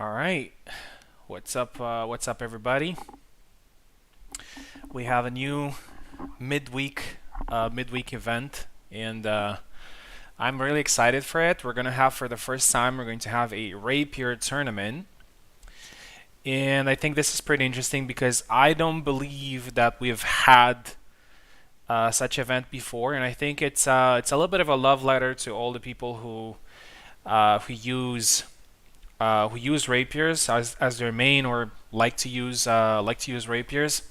All right, what's up? What's up, everybody? We have a new midweek event, and I'm really excited for it. We're gonna have for the first time, we're going to have a Rapier tournament, and I think this is pretty interesting because I don't believe that we've had such event before, and I think it's a little bit of a love letter to all the people who use rapiers as their main or like to use rapiers.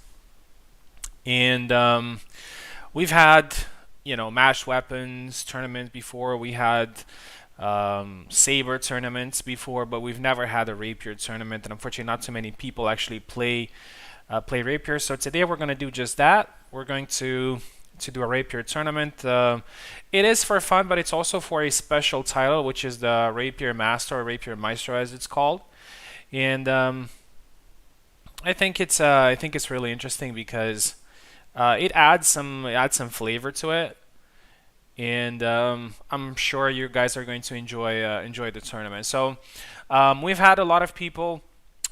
And we've had matched weapons tournaments before. We had saber tournaments before, but we've never had a rapier tournament. And unfortunately, not too many people actually play rapier. So today we're going to do just that. We're going to do a rapier tournament. It is for fun, but it's also for a special title, which is the Rapier Master or Rapier Maestro, as it's called. And I think it's really interesting because it adds some flavor to it, and I'm sure you guys are going to enjoy the tournament. So we've had a lot of people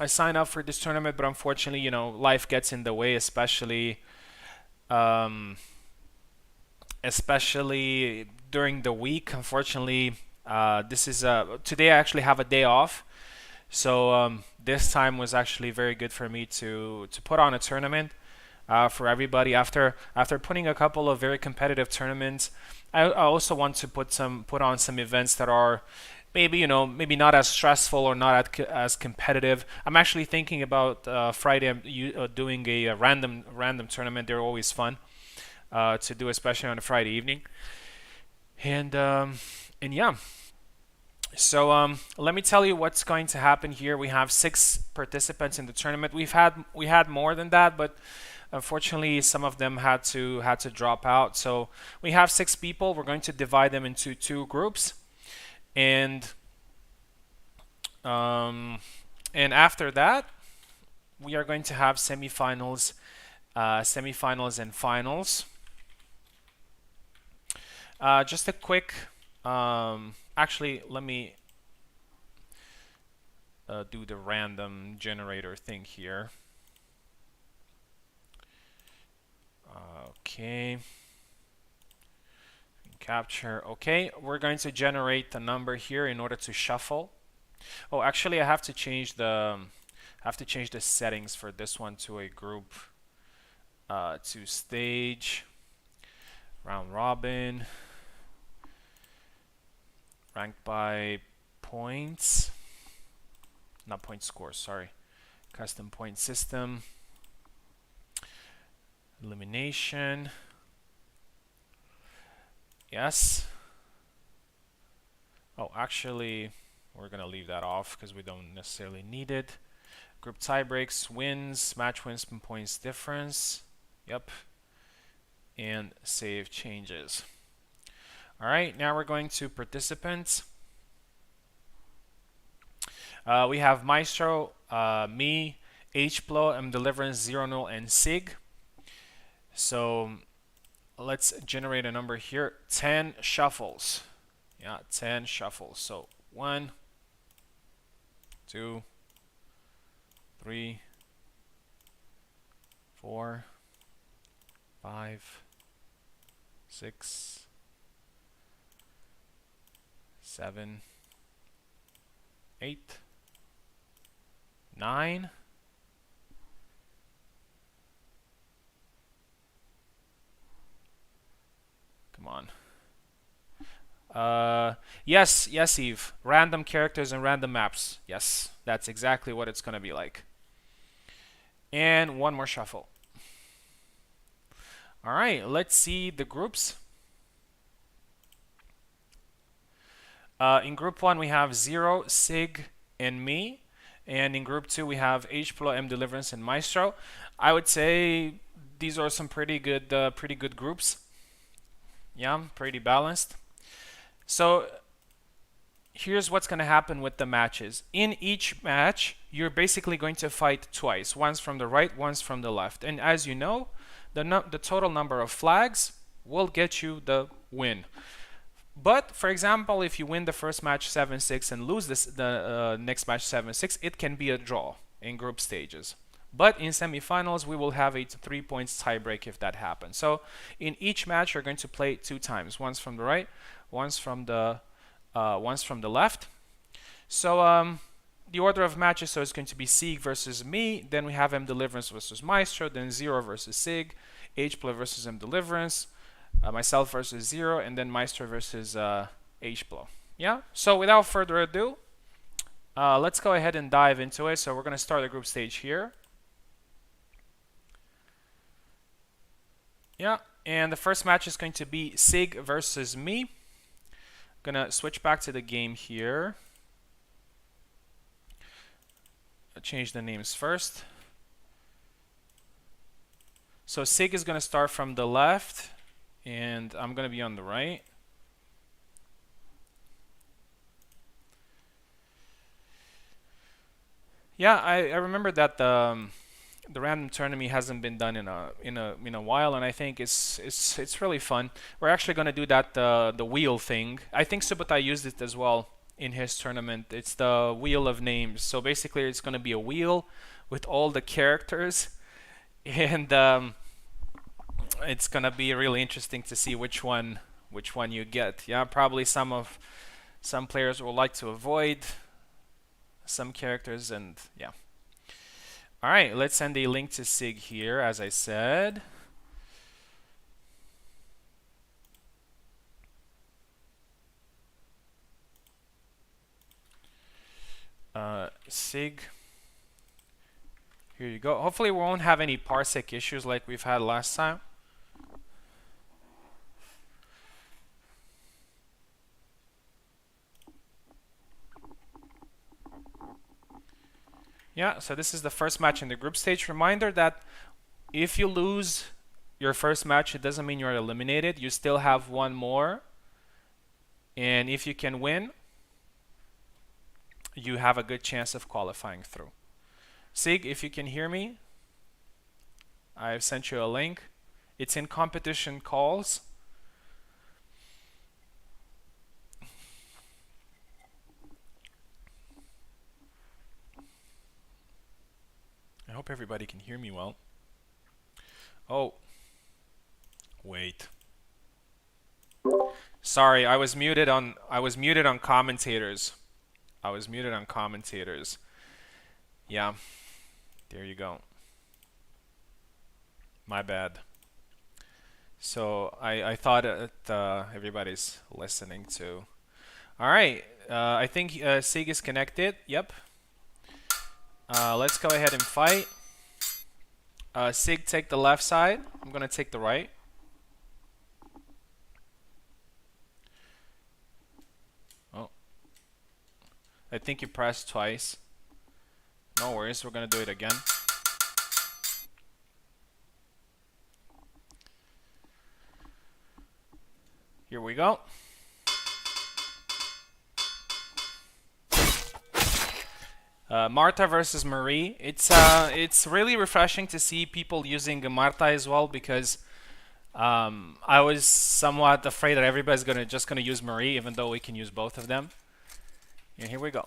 sign up for this tournament, but unfortunately, life gets in the way, um, especially during the week. Unfortunately, this is today I actually have a day off, so this time was actually very good for me to put on a tournament for everybody. After putting a couple of very competitive tournaments, I also want to put on some events that are maybe not as stressful or not as competitive. I'm actually thinking about Friday. Doing a random tournament. They're always fun to do, especially on a Friday evening. And yeah. So let me tell you what's going to happen here. We have 6 participants in the tournament. We had more than that, but unfortunately some of them had to drop out. So we have 6 people. We're going to divide them into 2 groups, and um, and after that we are going to have semifinals and finals. Just a quick, actually, let me do the random generator thing here. Okay, capture. Okay, we're going to generate the number here in order to shuffle. Oh, actually, I have to change the settings for this one to a group, to stage, round robin, ranked by points, not point score, sorry, custom point system, elimination, yes. Oh, actually, we're gonna leave that off because we don't necessarily need it. Group tie breaks, wins, match wins from points difference, yep, and save changes. All right, now we're going to participants. We have Maestro, me, H-Plo, M Deliverance, Zero Null, and Sig. So let's generate a number here. 10 shuffles. Yeah, 10 shuffles. So 1, 2, 3, 4, 5, 6, 7, 8, 9. Come on. Yes, yes, Eve. Random characters and random maps. Yes, that's exactly what it's gonna be like. And one more shuffle. All right, let's see the groups. In group 1, we have Zero, Sig, and me. And in group 2, we have H-Plo, M Deliverance, and Maestro. I would say these are some pretty good groups. Yeah, pretty balanced. So here's what's going to happen with the matches. In each match, you're basically going to fight twice. Once from the right, once from the left. And as you know, the total number of flags will get you the win. But for example, if you win the first match 7-6 and lose the next match 7-6, it can be a draw in group stages. But in semifinals, we will have a 3 points tiebreak if that happens. So in each match, you're going to play 2 times, once from the right, once from the left. So the order of matches, so it's going to be Sieg versus me, then we have M Deliverance versus Maestro, then Zero versus Sig, H-Play versus M Deliverance, myself versus Zero, and then Maestro versus H-Blow. Yeah, so without further ado, let's go ahead and dive into it. So we're going to start the group stage here. Yeah, and the first match is going to be Sig versus me. I'm going to switch back to the game here. I'll change the names first. So Sig is going to start from the left, and I'm going to be on the right. Yeah, I remember that the random tournament hasn't been done in a while, and I think it's really fun. We're actually going to do that the wheel thing. I think Subotai used it as well in his tournament. It's the wheel of names. So basically, it's going to be a wheel with all the characters, and it's going to be really interesting to see which one you get. Yeah, probably some players will like to avoid some characters, and yeah. All right, let's send a link to Sig here, as I said. Sig. Here you go. Hopefully we won't have any parsec issues like we've had last time. Yeah, so this is the first match in the group stage. Reminder that if you lose your first match, it doesn't mean you're eliminated. You still have one more. And if you can win, you have a good chance of qualifying through. Sig, if you can hear me, I've sent you a link. It's in competition calls. I hope everybody can hear me well. Oh, wait. Sorry, I was muted on commentators. I was muted on commentators. Yeah, there you go. My bad. So I thought everybody's listening to. All right, I think Sig is connected. Yep. Let's go ahead and fight. Sig, take the left side. I'm gonna take the right. Oh, I think you pressed twice. No worries, we're gonna do it again. Here we go. Marta versus Marie. It's really refreshing to see people using Marta as well, because I was somewhat afraid that everybody's just gonna use Marie, even though we can use both of them. And here we go.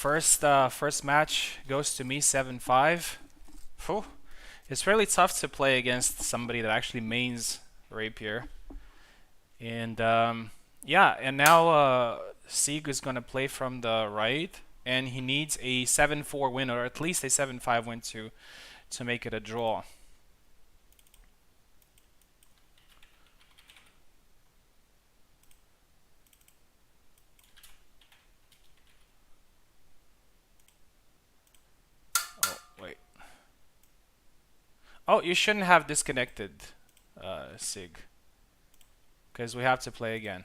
first match goes to me 7-5. Phew. It's really tough to play against somebody that actually mains Rapier. And yeah, and now Sieg is gonna play from the right, and he needs a 7-4 win or at least a 7-5 win to make it a draw. Oh wait. Oh, you shouldn't have disconnected, Sig, because we have to play again.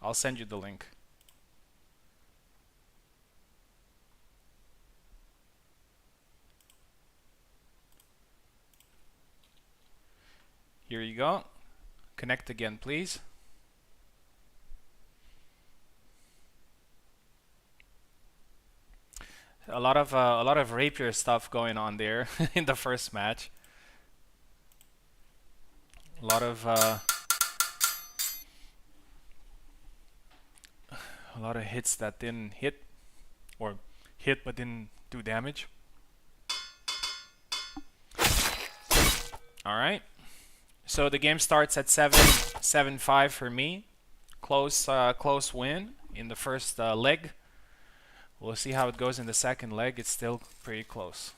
I'll send you the link. Here you go. Connect again, please. A lot of Rapier stuff going on there in the first match. A lot of hits that didn't hit, or hit but didn't do damage. All right. So the game starts at 7-5 for me. Close win in the first leg. We'll see how it goes in the second leg. It's still pretty close.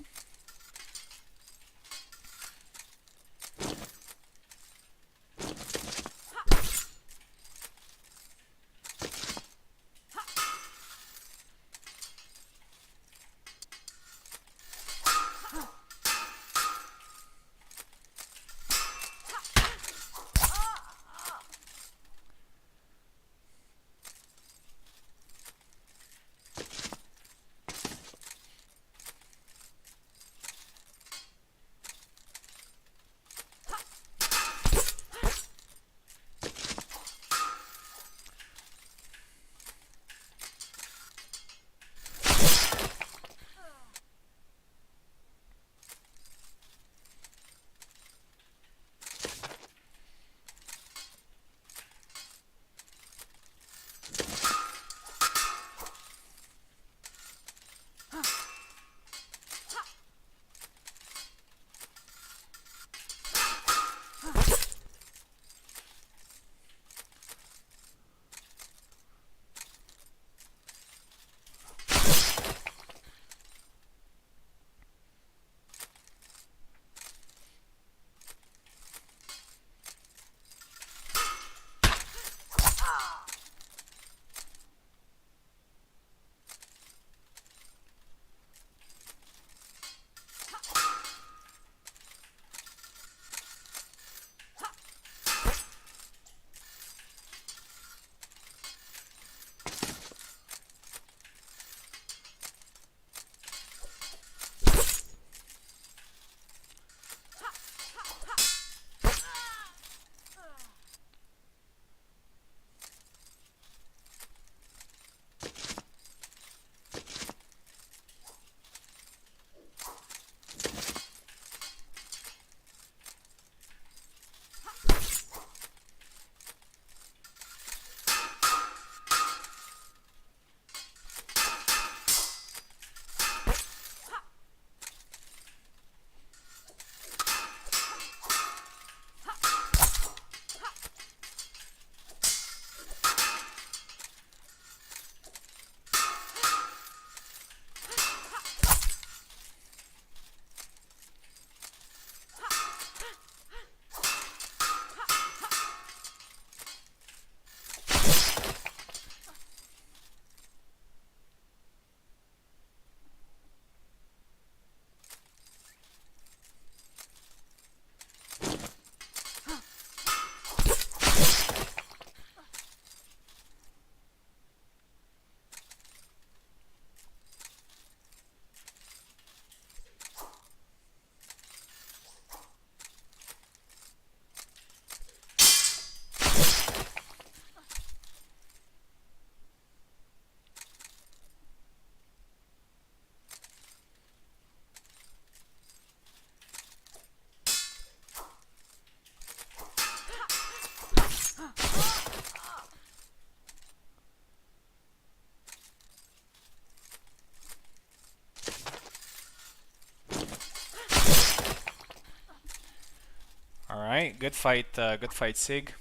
right, good fight, Sig.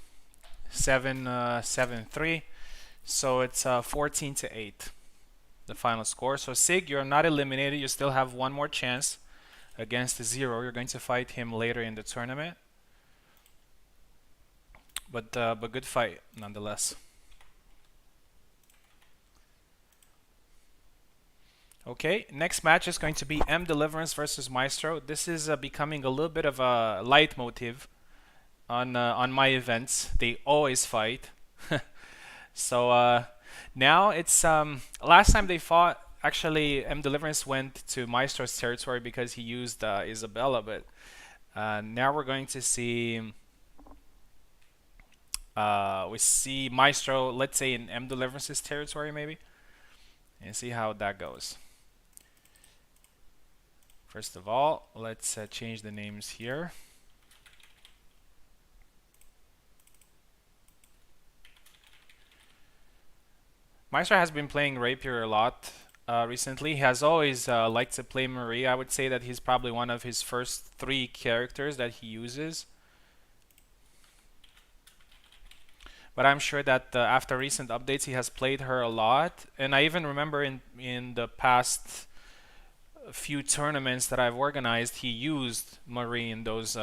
7-3. So it's 14-8, the final score. So Sig, you're not eliminated. You still have one more chance against Zero. You're going to fight him later in the tournament. But good fight nonetheless. Okay, next match is going to be M Deliverance versus Maestro. This is becoming a little bit of a leitmotiv on my events. They always fight. So now it's last time they fought. Actually, M Deliverance went to Maestro's territory because he used Isabella, but now we're going to see we see Maestro, let's say in M Deliverance's territory maybe, and see how that goes. First of all, let's change the names here. Maestro has been playing Rapier a lot recently. He has always liked to play Marie. I would say that he's probably one of his first 3 characters that he uses. But I'm sure that after recent updates, he has played her a lot. And I even remember in the past few tournaments that I've organized, he used Marie in those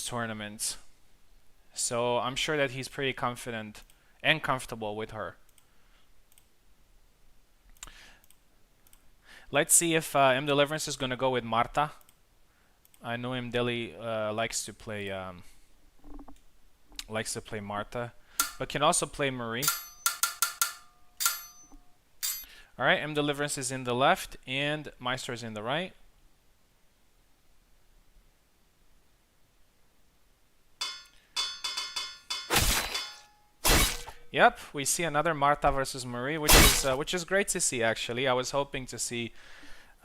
tournaments. So I'm sure that he's pretty confident and comfortable with her. Let's see if M Deliverance is gonna go with Marta. I know M Deli likes to play Marta, but can also play Marie. All right, M Deliverance is in the left and Maestro is in the right. Yep, we see another Marta versus Marie, which is great to see. Actually, I was hoping to see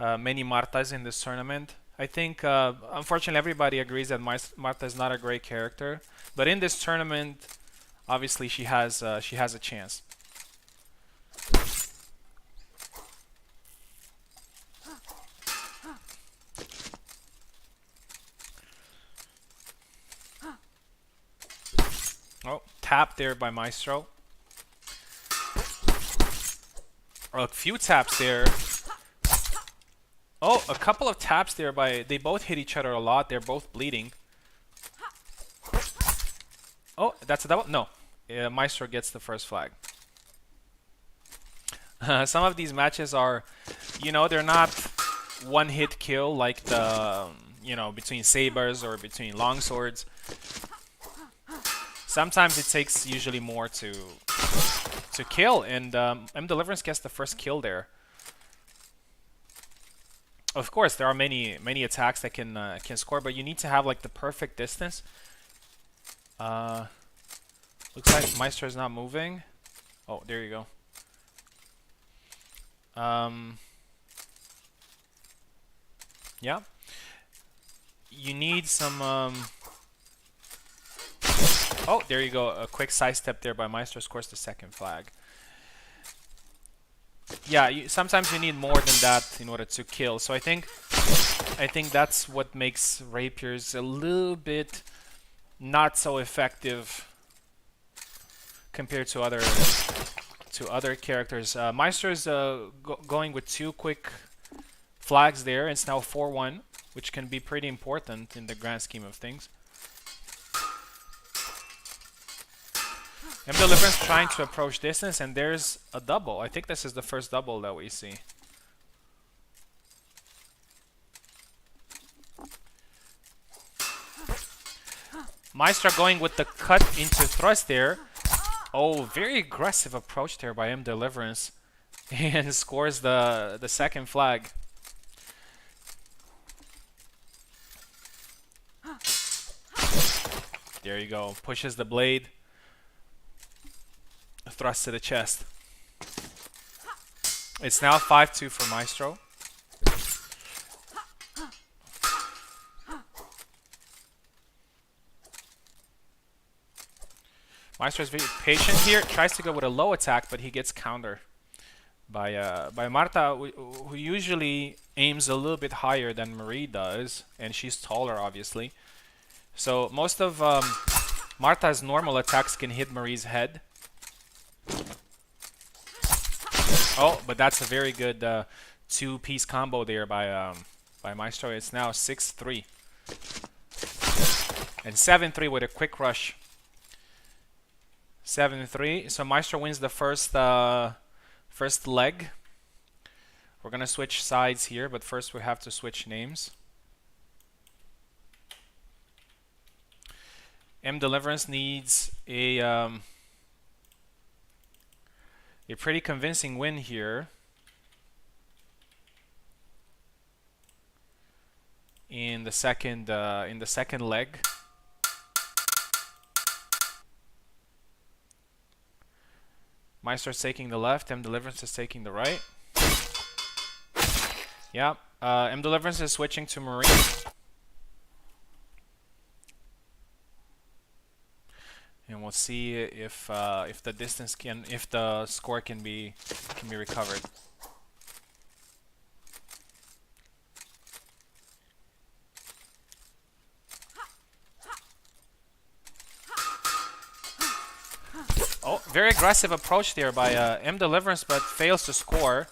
many Martas in this tournament. I think, unfortunately, everybody agrees that Marta is not a great character, but in this tournament, obviously, she has a chance. Oh, tap there by Maestro. A few taps there. Oh, a couple of taps there by... They both hit each other a lot. They're both bleeding. Oh, that's a double? No. Maestro gets the first flag. Some of these matches are... You know, they're not one-hit kill like the... You know, between sabers or between longswords. Sometimes it takes usually more to kill, and M Deliverance gets the first kill there. Of course, there are many attacks that can score, but you need to have like the perfect distance. Looks like Maestro is not moving. Oh, there you go. Yeah. You need some. Oh, there you go. A quick sidestep there by Maestro scores the second flag. Yeah, sometimes you need more than that in order to kill. So I think that's what makes Rapiers a little bit not so effective compared to other characters. Maestro's going with 2 quick flags there. It's now 4-1, which can be pretty important in the grand scheme of things. M Deliverance trying to approach distance, and there's a double. I think this is the first double that we see. Maestro going with the cut into thrust there. Oh, very aggressive approach there by M Deliverance, and scores the second flag. There you go. Pushes the blade. Thrust to the chest. It's now 5-2 for Maestro. Maestro is very patient here. Tries to go with a low attack, but he gets countered by Marta, who usually aims a little bit higher than Marie does, and she's taller, obviously. So most of Martha's normal attacks can hit Marie's head. Oh, but that's a very good two-piece combo there by Maestro. It's now 6-3. And 7-3 with a quick rush. 7-3. So Maestro wins the first leg. We're gonna switch sides here, but first we have to switch names. M Deliverance needs a pretty convincing win here. In the second leg. Maestro's taking the left, M Deliverance is taking the right. Yeah, M Deliverance is switching to Marie. And we'll see if the distance if the score can be recovered. Oh, very aggressive approach there by M Deliverance, but fails to score.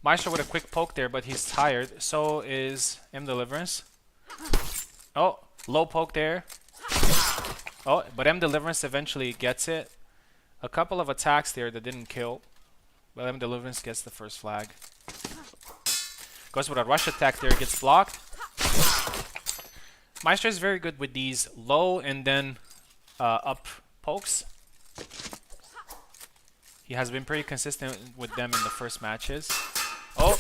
Maestro with a quick poke there, but he's tired. So is M Deliverance. Oh, low poke there. Oh, but M Deliverance eventually gets it. A couple of attacks there that didn't kill. But M Deliverance gets the first flag. Goes with a rush attack there, gets blocked. Maestro is very good with these low and then up pokes. He has been pretty consistent with them in the first matches. Oh,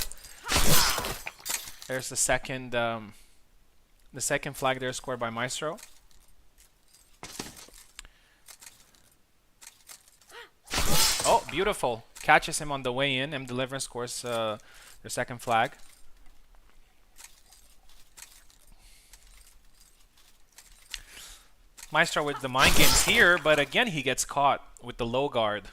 there's the second flag there scored by Maestro. Oh, beautiful! Catches him on the way in. M Deliverance scores their second flag. Maestro with the mind games here, but again he gets caught with the low guard.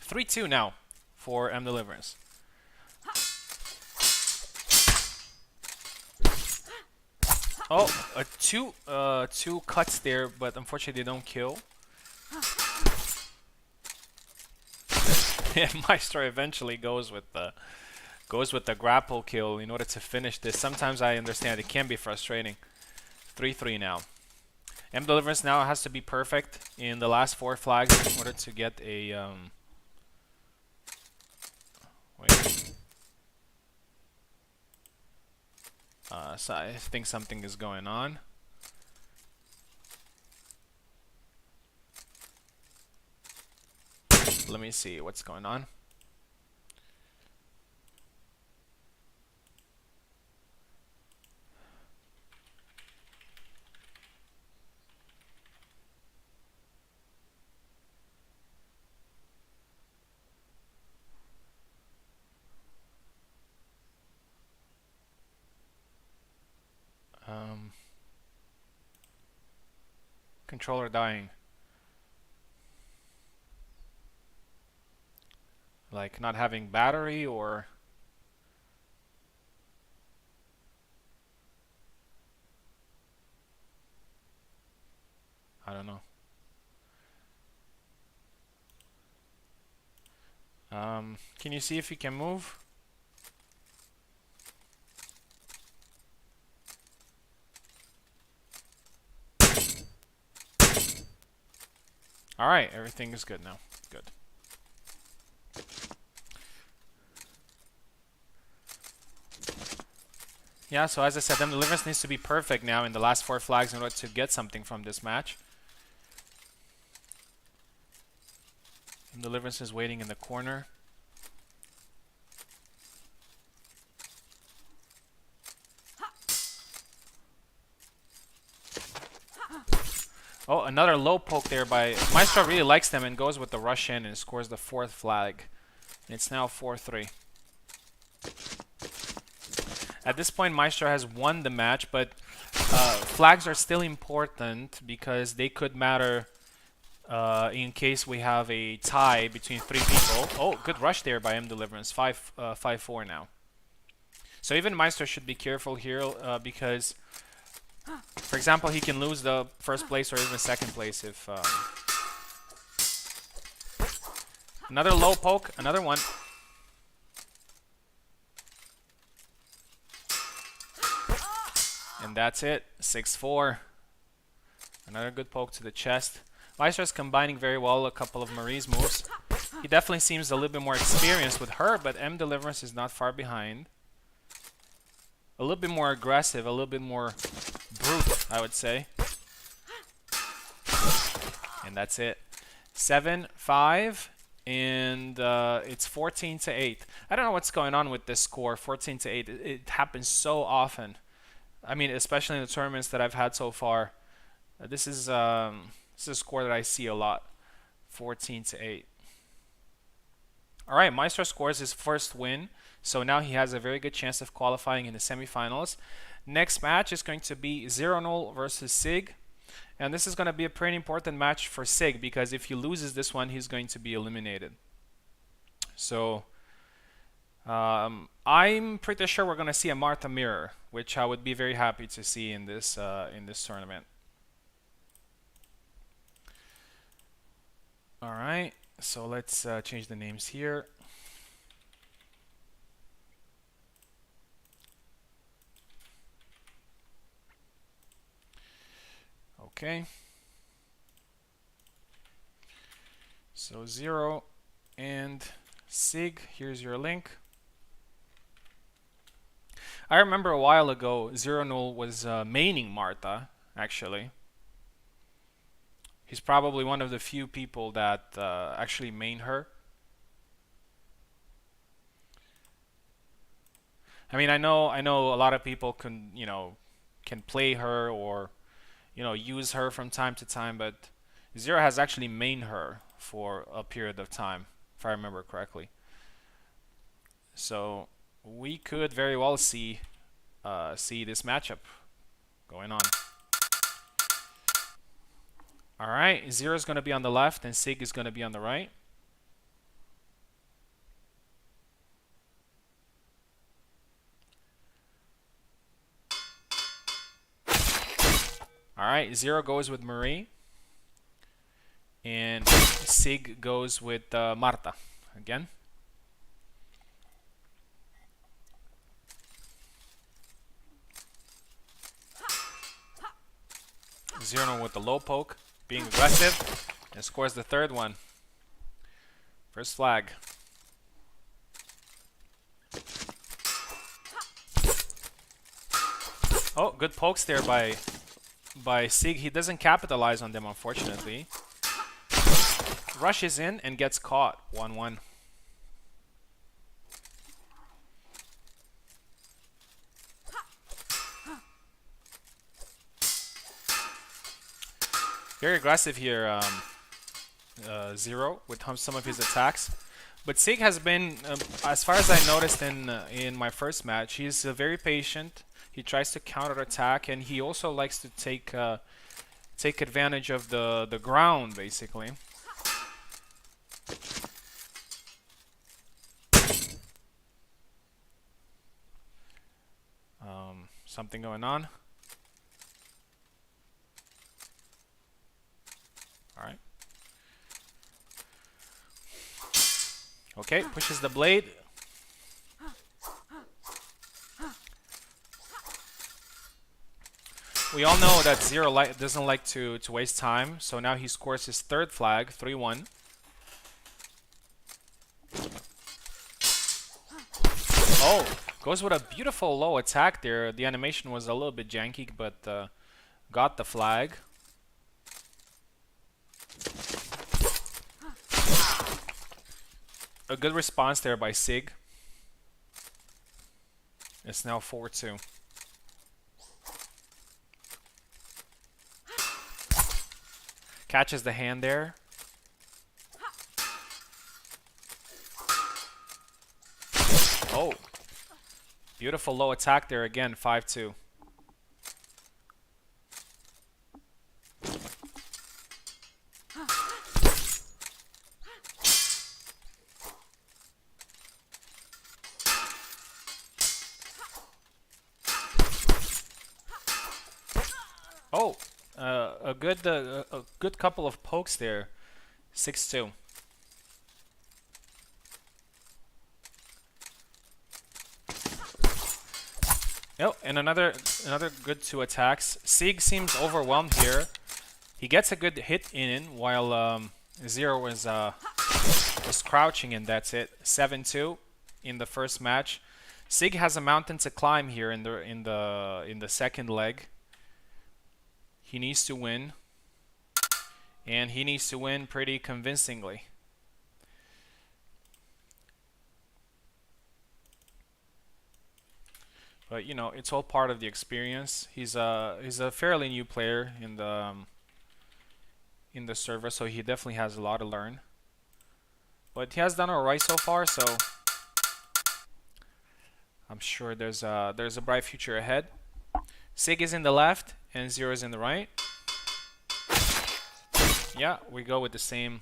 3-2 now for M Deliverance. Oh, two cuts there, but unfortunately they don't kill. And Maestro eventually goes with the grapple kill in order to finish this. Sometimes I understand it can be frustrating. 3-3 now. M Deliverance now has to be perfect in the last 4 flags in order to get a wait. So I think something is going on. Let me see what's going on. Controller dying. Like not having battery, or I don't know. Can you see if you can move? Alright, everything is good now. Good. Yeah, so as I said, M Deliverance needs to be perfect now in the last 4 flags in order to get something from this match. M Deliverance is waiting in the corner. Oh, another low poke there by Maestro. Really likes them and goes with the rush in and scores the 4th flag. It's now 4-3. At this point, Maestro has won the match, but flags are still important because they could matter in case we have a tie between 3 people. Oh, good rush there by M Deliverance. 5-4 now. So even Maestro should be careful here because For example, he can lose the first place or even second place if... Another low poke, another one. And that's it, 6-4. Another good poke to the chest. Maestro's combining very well a couple of Marie's moves. He definitely seems a little bit more experienced with her, but M Deliverance is not far behind. A little bit more aggressive, a little bit more brute, I would say. And that's it. 7-5, and it's 14-8. I don't know what's going on with this score, 14-8. It happens so often. I mean, especially in the tournaments that I've had so far. This is a score that I see a lot. 14-8. All right, Maestro scores his first win, so now he has a very good chance of qualifying in the semifinals. Next match is going to be 0-0 versus Sig, and this is going to be a pretty important match for Sig because if he loses this one, he's going to be eliminated. So I'm pretty sure we're going to see a Martha mirror, which I would be very happy to see in this tournament. All right, so let's change the names here. Okay. So 0 and Sig, here's your link. I remember a while ago, 0-0 was maining Martha, actually. He's probably one of the few people that actually main her. I mean, I know a lot of people can play her or use her from time to time, but Zero has actually mained her for a period of time, if I remember correctly. So we could very well see this matchup going on. All right, Zero is going to be on the left and Sig is going to be on the right. All right, Zero goes with Marie. And Sig goes with Marta again. Zero with the low poke, being aggressive, and scores the third one. First flag. Oh, good pokes there by Sig. He doesn't capitalize on them, unfortunately. Rushes in and gets caught. 1-1. Very aggressive here, Zero, with some of his attacks. But Sig has been, as far as I noticed in my first match, he's very patient. He tries to counter-attack, and he also likes to take advantage of the ground, basically. Something going on. All right. Okay, pushes the blade. We all know that Zero doesn't like to waste time, so now he scores his third flag, 3-1. Oh, goes with a beautiful low attack there. The animation was a little bit janky, but got the flag. A good response there by Sig. It's now 4-2. Catches the hand there. Oh. Beautiful low attack there again, 5-2. Oh, a good couple of pokes there. 6-2. Oh, and another good two attacks. Sig seems overwhelmed here. He gets a good hit in while Zero was crouching, and that's it. 7-2 in the first match. Sig has a mountain to climb here in the second leg. He needs to win, and he needs to win pretty convincingly. But you know, it's all part of the experience. He's a fairly new player in the server, so he definitely has a lot to learn. But he has done alright so far, so I'm sure there's a bright future ahead. Sig is in the left and Zero is in the right. Yeah, we go with the same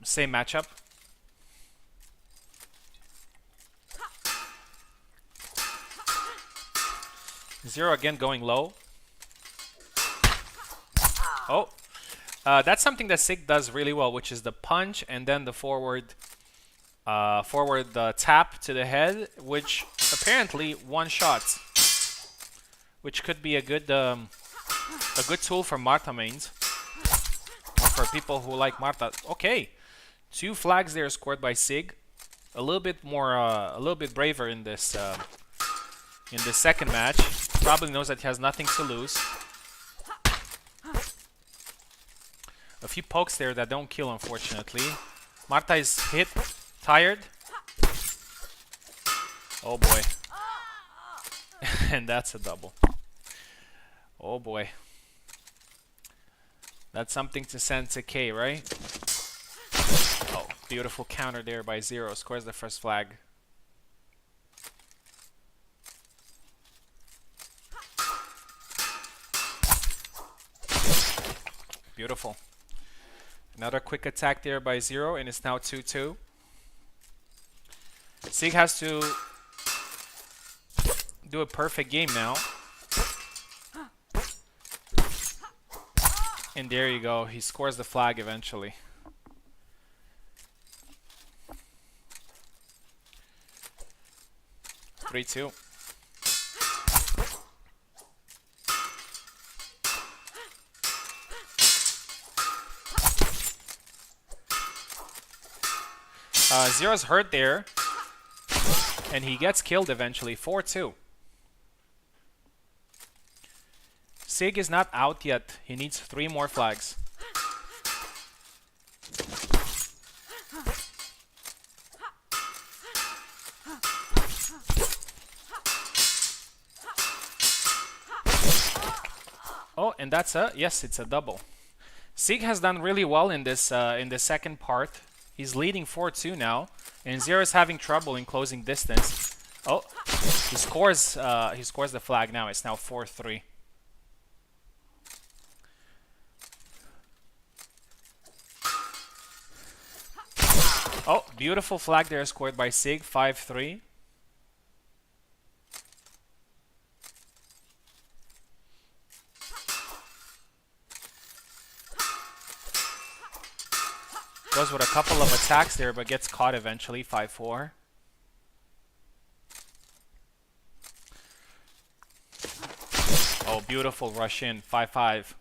same matchup. Zero again going low. Oh, that's something that Sig does really well, which is the punch and then the forward tap to the head, which apparently one shots, which could be a good tool for Marta mains, or for people who like Marta. Okay, 2 flags there scored by Sig. A little bit braver in this second match. Probably knows that he has nothing to lose. A few pokes there that don't kill, unfortunately. Marta is hit, tired. Oh boy. And that's a double. Oh boy. That's something to send to K, right? Oh, beautiful counter there by Zero. Scores the first flag. Beautiful. Another quick attack there by Zero, and it's now 2-2. Sig has to do a perfect game now. And there you go. He scores the flag eventually. Three, 2. Zero's hurt there, and he gets killed eventually. 4-2. Sig is not out yet. He needs 3 more flags. Oh, and that's yes, it's a double. Sig has done really well in this second part. He's leading 4-2 now, and Zero is having trouble in closing distance. Oh, he scores the flag now. It's now 4-3. Oh, beautiful flag there scored by Sig, 5-3. Goes with a couple of attacks there, but gets caught eventually, 5-4. Oh, beautiful rush in, 5-5.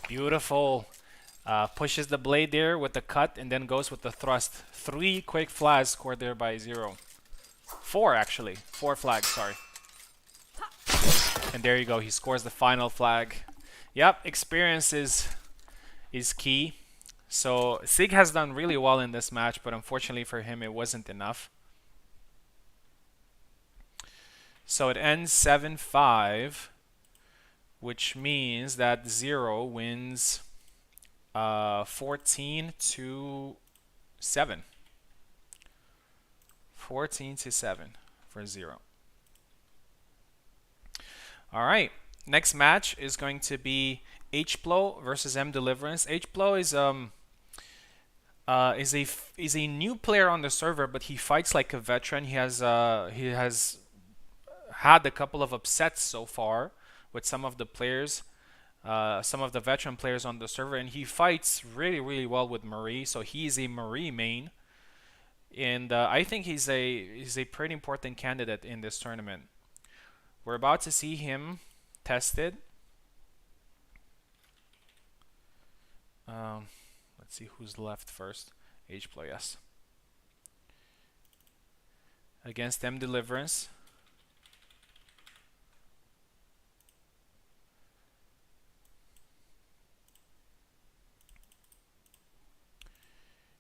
Beautiful. Pushes the blade there with the cut and then goes with the thrust. 3 quick flags scored there by Zero. 4 actually. 4 flags, sorry. And there you go. He scores the final flag. Yep, experience is key. So Sig has done really well in this match, but unfortunately for him, it wasn't enough. So it ends 7-5, which means that Zero wins 14-7. 14-7 for Zero. All right, next match is going to be H-Plo versus M Deliverance. H-Plo is a new player on the server, but he fights like a veteran. He has had a couple of upsets so far with some of the players, some of the veteran players on the server, and he fights really well with Marie. So he's a Marie main, and I think he's a pretty important candidate in this tournament. We're about to see him tested. Let's see who's left first. H-Plo, yes. Against M Deliverance.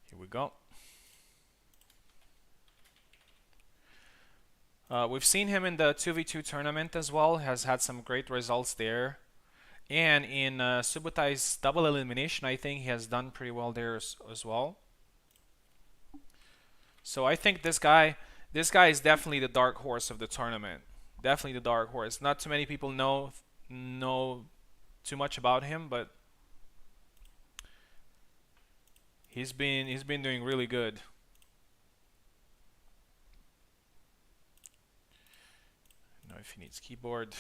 Here we go. We've seen him in the 2v2 tournament as well. Has had some great results there. And in Subutai's double elimination, I think he has done pretty well there as well. So I think this guy is definitely the dark horse of the tournament. Definitely the dark horse. Not too many people know too much about him, but he's been doing really good. Now if he needs keyboard.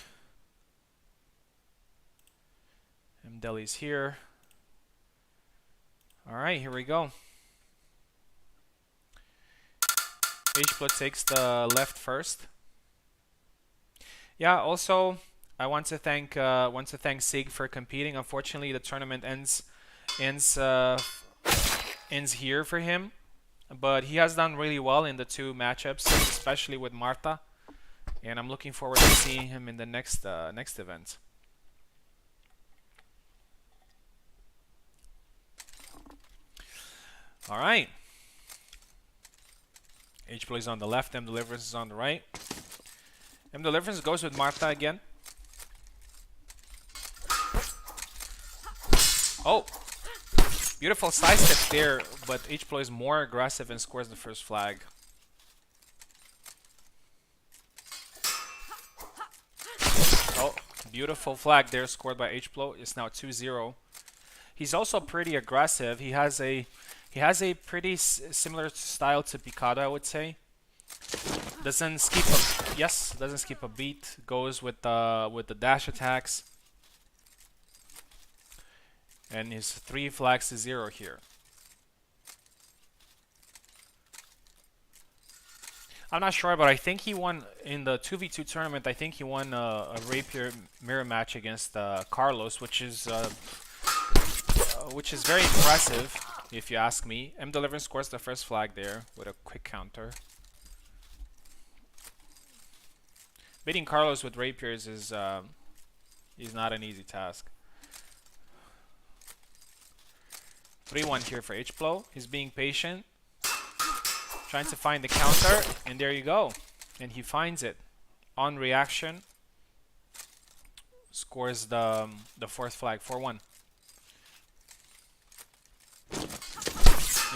Mdeli's here. Alright, here we go. H-Plo takes the left first. Yeah, also I want to thank Sig for competing. Unfortunately, the tournament ends here for him, but he has done really well in the 2 matchups, especially with Marta, and I'm looking forward to seeing him in the next event. All right. H-Plo is on the left, M Deliverance is on the right. M Deliverance goes with Marta again. Oh! Beautiful side step there, but H-Plo is more aggressive and scores the first flag. Oh, beautiful flag there scored by H-Plo. It's now 2-0. He's also pretty aggressive. He has a pretty similar style to Picado, I would say. Doesn't skip a beat. Goes with the dash attacks. And his 3 flags to 0 here. I'm not sure, but I think he won in the 2v2 tournament. I think he won a Rapier mirror match against Carlos, which is very impressive, if you ask me. M Deliverance scores the first flag there with a quick counter. Beating Carlos with Rapiers is not an easy task. 3-1 here for H-Plo. He's being patient, trying to find the counter, and there you go. And he finds it. On reaction, scores the 4th flag, 4-1.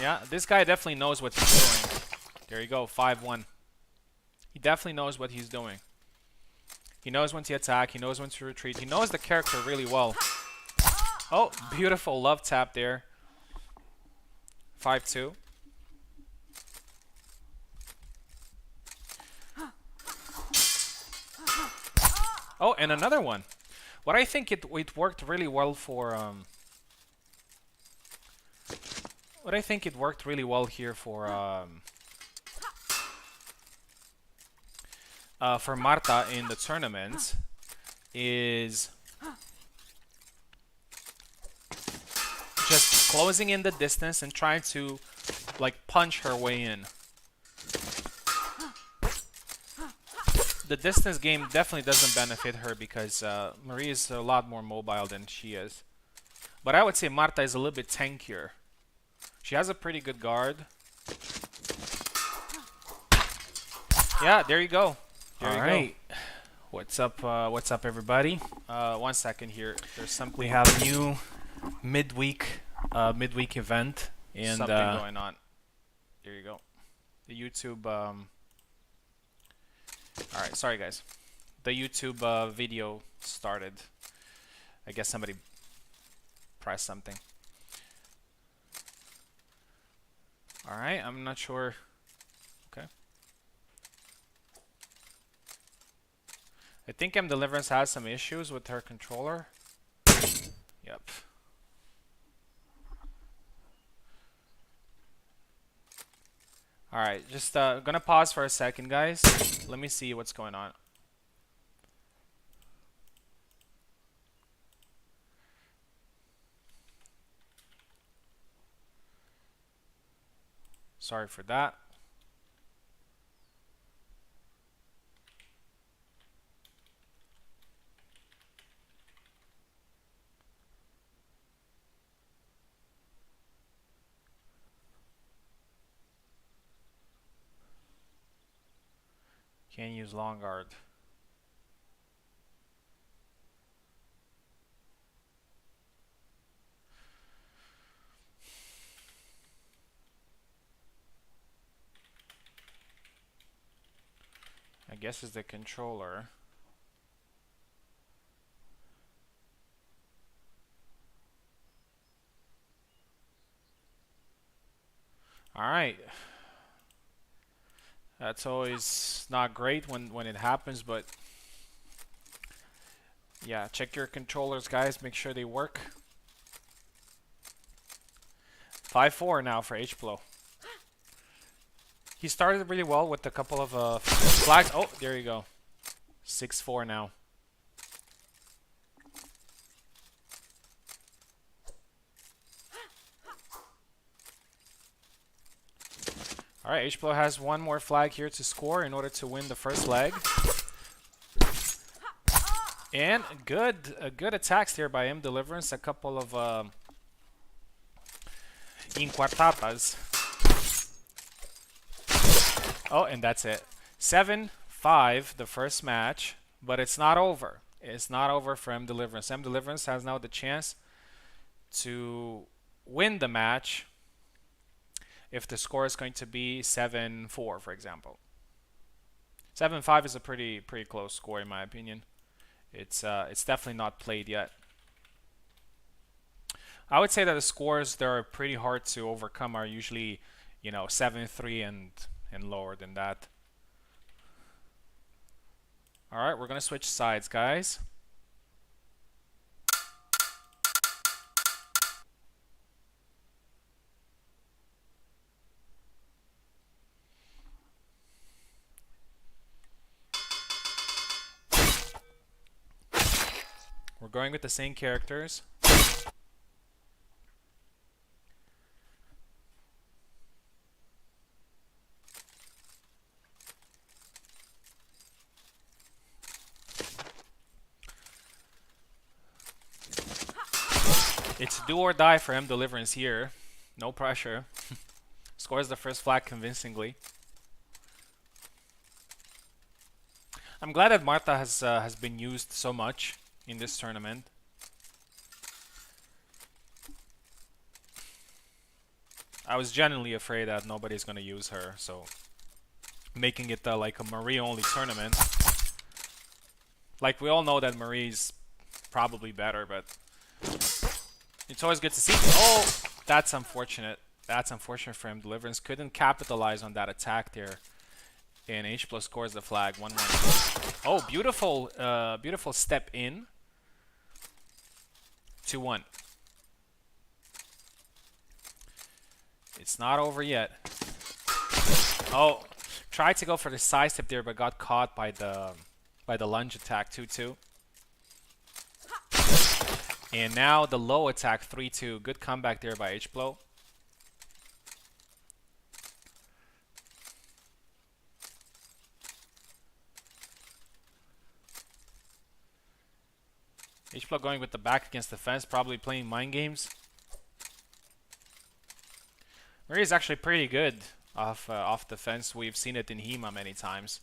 Yeah, this guy definitely knows what he's doing. There you go, 5-1. He definitely knows what he's doing. He knows when to attack, he knows when to retreat. He knows the character really well. Oh, beautiful love tap there. 5-2. Oh, and another one. What I think it worked really well for what I think it worked really well here for Marta in the tournament is just closing in the distance and trying to like punch her way in. The distance game definitely doesn't benefit her because Marie is a lot more mobile than she is. But I would say Marta is a little bit tankier. She has a pretty good guard. Yeah, there you go. There you go. What's up? What's up, everybody? 1 second here. There's something. We have a new midweek event and something going on. There you go. The YouTube. All right, sorry guys. The YouTube video started. I guess somebody press something. Alright, I'm not sure. Okay. I think Deliverance has some issues with her controller. Yep. Alright, just gonna pause for a second, guys. Let me see what's going on. Sorry for that. Can't use long guard. I guess it's the controller. Alright. That's always not great when it happens, but yeah, check your controllers, guys. Make sure they work. 5-4 now for H-Blow. He started really well with a couple of flags. Oh, there you go. 6-4 now. Alright, H-Blow has one more flag here to score in order to win the first leg. And good attacks here by Deliverance. A couple of inquartapas. Oh, and that's it. 7-5 the first match, but it's not over. It's not over for Deliverance. Deliverance has now the chance to win the match if the score is going to be 7-4, for example. 7-5 is a pretty close score in my opinion. It's definitely not played yet. I would say that the scores that are pretty hard to overcome are usually, 7-3 and lower than that. Alright, we're gonna switch sides, guys. We're going with the same characters. It's do or die for Deliverance here. No pressure. Scores the first flag convincingly. I'm glad that Martha has been used so much in this tournament. I was genuinely afraid that nobody's gonna use her, so making it like a Marie only tournament. Like we all know that Marie's probably better, but it's always good to see. Oh, that's unfortunate. That's unfortunate for Deliverance. Couldn't capitalize on that attack there. And H+ scores the flag 1-1. Oh, beautiful step in. 2-1. It's not over yet. Oh, tried to go for the side step there, but got caught by the lunge attack 2-2. And now the low attack 3-2. Good comeback there by H-Blow. H-Blow going with the back against the fence, probably playing mind games. Marie is actually pretty good off the fence. We've seen it in HEMA many times.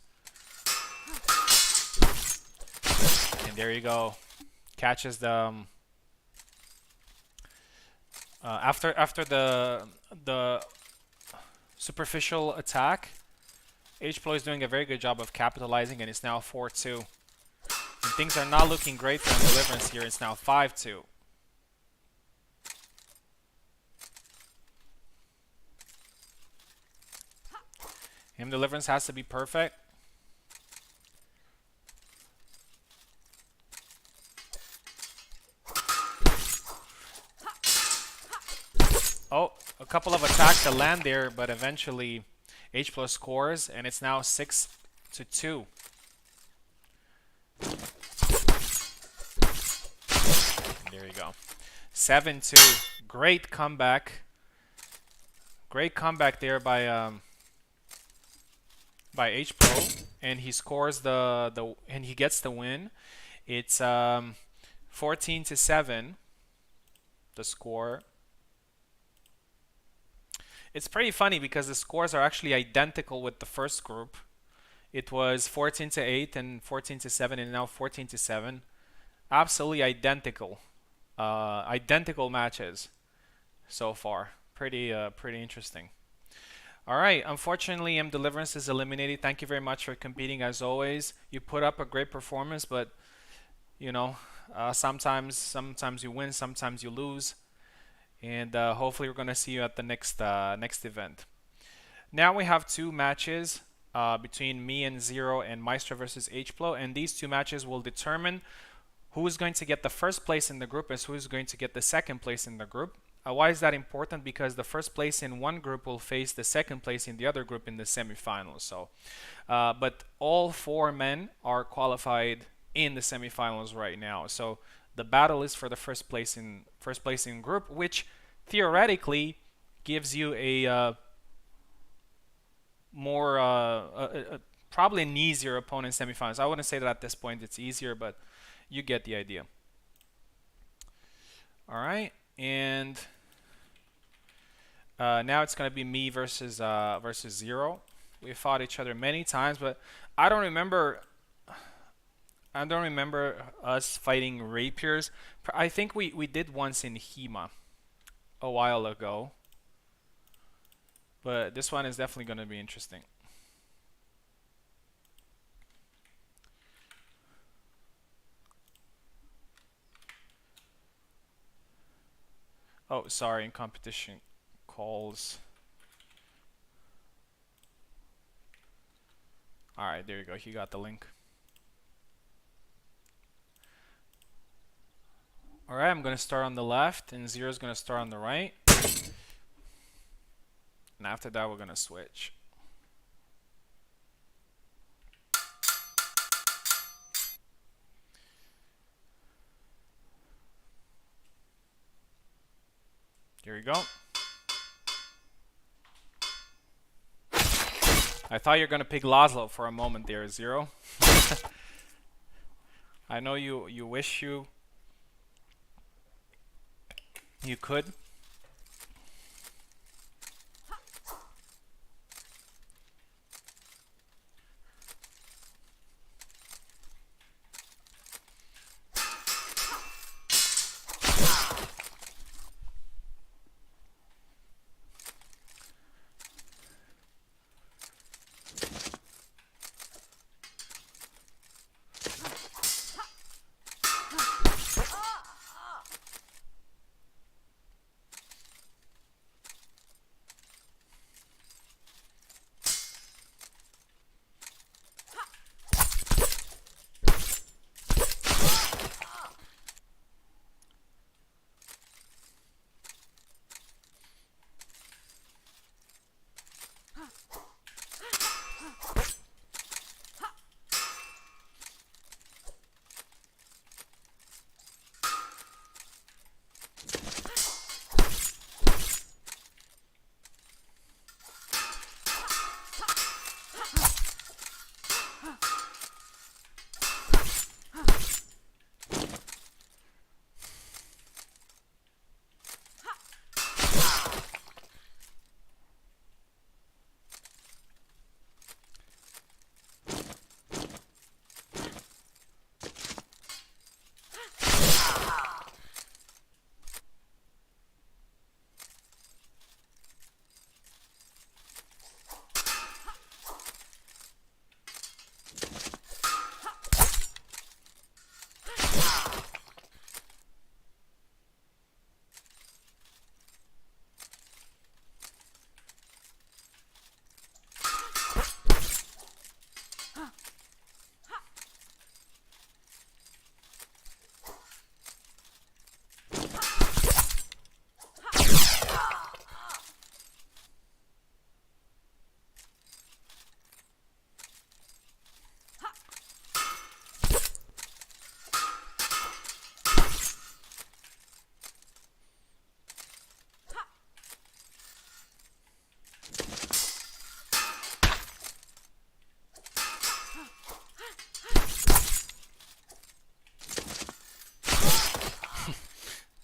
And there you go. Catches the after the superficial attack. H-Blow is doing a very good job of capitalizing, and it's now 4-2. And things are not looking great for Deliverance here. It's now 5-2. Hymn Deliverance has to be perfect. Oh, a couple of attacks to land there, but eventually H plus scores, and it's now 6-2. There you go. 7-2. Great comeback. Great comeback there by H Pro, and he scores and he gets the win. It's 14-7. The score. It's pretty funny because the scores are actually identical with the first group. It was 14-8 and 14-7, and now 14-7. Absolutely identical. Identical matches so far. Pretty interesting. All right. Unfortunately, M Deliverance is eliminated. Thank you very much for competing as always. You put up a great performance, but you know, sometimes you win, sometimes you lose, and hopefully we're gonna see you at the next event. Now we have two matches between me and Zero and Maestro versus H-Plo, and these two matches will determine who is going to get the first place in the group and who is going to get the second place in the group. Why is that important? Because the first place in one group will face the second place in the other group in the semifinals. So, but all four men are qualified in the semifinals right now. So the battle is for the first place in group, which theoretically gives you a more probably an easier opponent in semifinals. I wouldn't say that at this point it's easier, but you get the idea. All right, and now it's gonna be me versus Zero. We fought each other many times, but I don't remember us fighting rapiers. I think we did once in HEMA a while ago, but this one is definitely gonna be interesting. Oh, sorry, in competition calls. Alright, there you go. He got the link. Alright, I'm going to start on the left, and Zero's going to start on the right. And after that, we're going to switch. Here we go. I thought you were going to pick Laszlo for a moment there, Zero. I know you wish you could.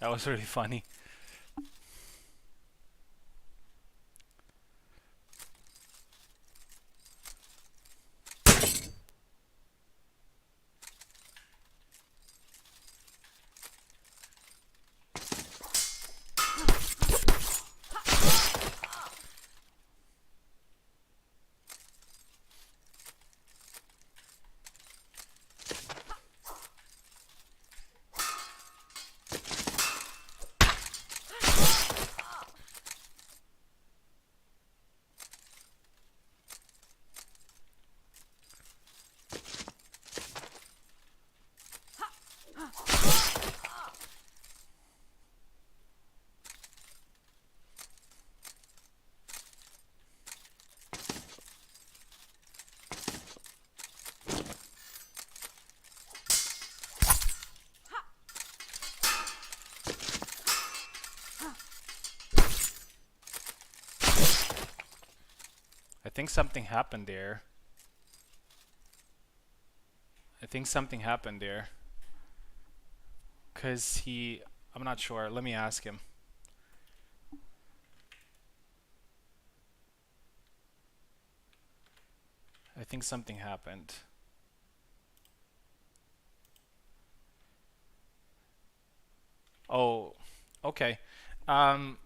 That was really funny. I think something happened there. I think something happened there. Because I'm not sure. Let me ask him. I think something happened. Oh, okay. Um,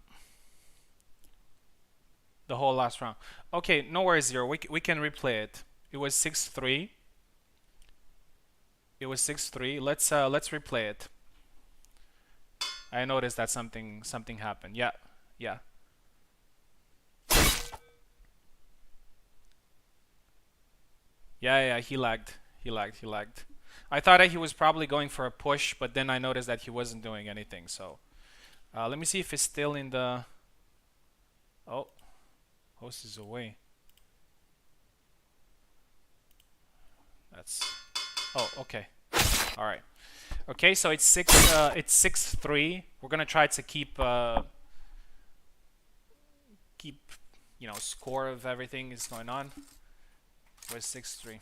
the whole last round. Okay, no worries, Zero. We can replay it. It was 6-3. It was 6-3. Let's replay it. I noticed that something happened. Yeah, yeah. Yeah, he lagged. He lagged. He lagged. I thought that he was probably going for a push, but then I noticed that he wasn't doing anything. So let me see if it's still in the. Oh, host is away. That's. Oh, okay. All right. Okay, so it's 6-3. We're gonna try to keep score of everything is going on. It was 6-3.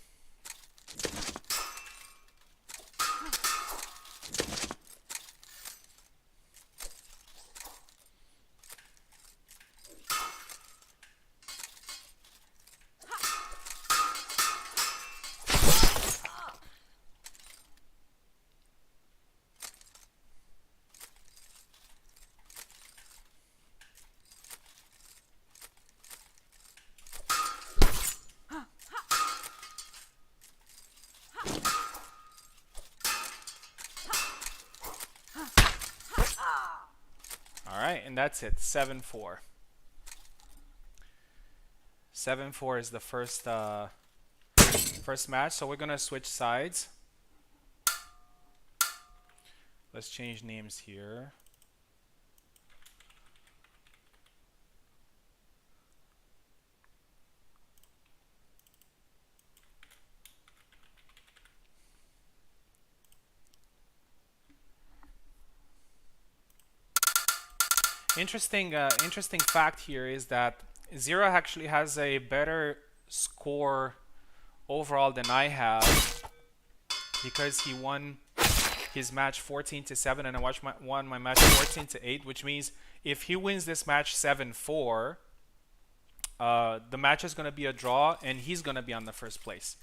All right, and that's it. 7-4. 7-4 is the first match. So we're gonna switch sides. Let's change names here. Interesting fact here is that Zero actually has a better score overall than I have because he won his match 14-7 and I won my match 14-8, which means if he wins this match 7-4, the match is going to be a draw and he's going to be on the first place.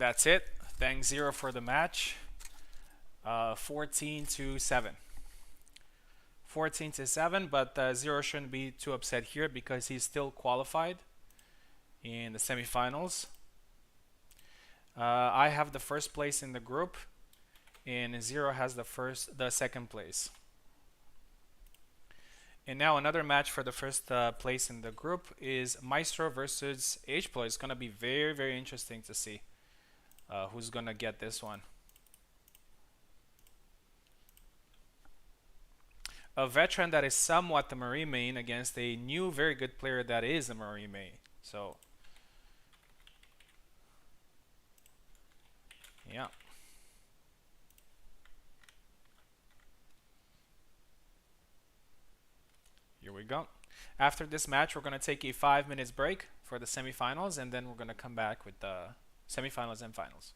that's it. Thanks Zero for the match. 14-7. 14-7, but Zero shouldn't be too upset here because he's still qualified in the semifinals. I have the first place in the group, and Zero has the second place. And now another match for the first place in the group is Maestro versus H-Plo. It's going to be very, very interesting to see who's going to get this one. A veteran that is somewhat the Marine main against a new, very good player that is a Marine main. So, yeah. Here we go. After this match, we're going to take a 5 minutes break for the semifinals, and then we're going to come back with the semifinals and finals.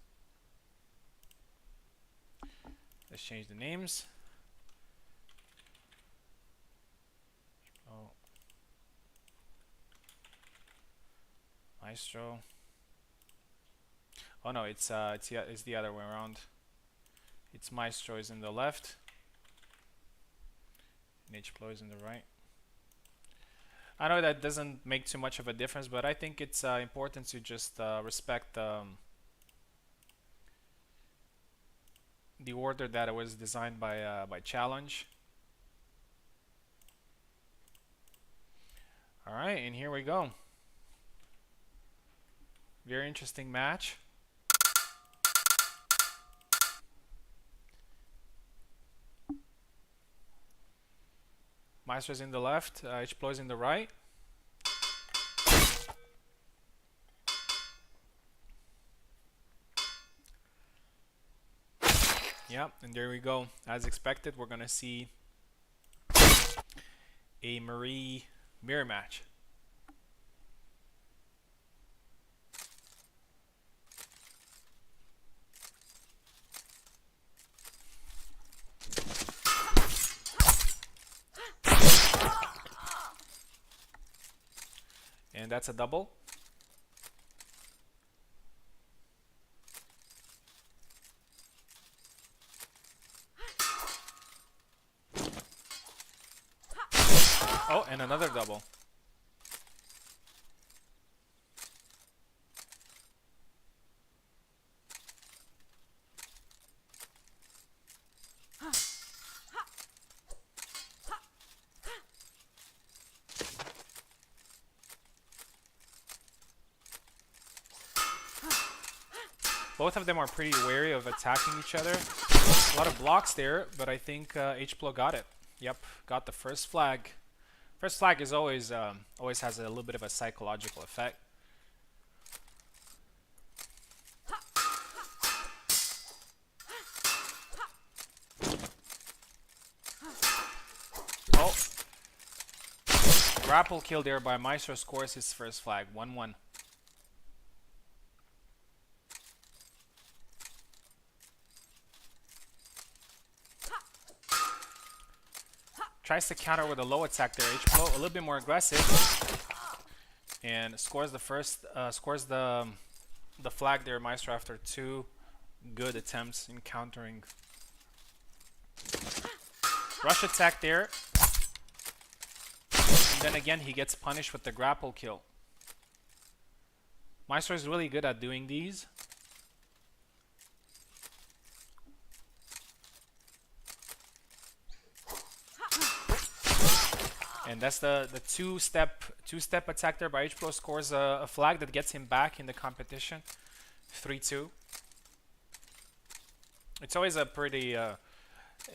Let's change the names. Oh. Maestro. Oh no, it's the other way around. It's Maestro is in the left, and H-Plo is in the right. I know that doesn't make too much of a difference, but I think it's important to just respect the order that it was designed by Challenge. All right, and here we go. Very interesting match. Maestro's in the left, H-Plo is in the right. Yeah, and there we go. As expected, we're going to see a Marie mirror match. And that's a double. Oh, and another double. Both of them are pretty wary of attacking each other. A lot of blocks there, but I think H-Plo got it. Yep, got the first flag. First flag is always has a little bit of a psychological effect. Oh, grapple kill there by Maestro scores his first flag. 1-1. Tries to counter with a low attack there. H-Plo a little bit more aggressive, and scores the first the flag there. Maestro after 2 good attempts in countering. Rush attack there, and then again he gets punished with the grapple kill. Maestro is really good at doing these. And that's the two-step attack there by H-Plo. Scores a flag that gets him back in the competition. 3-2. It's always a pretty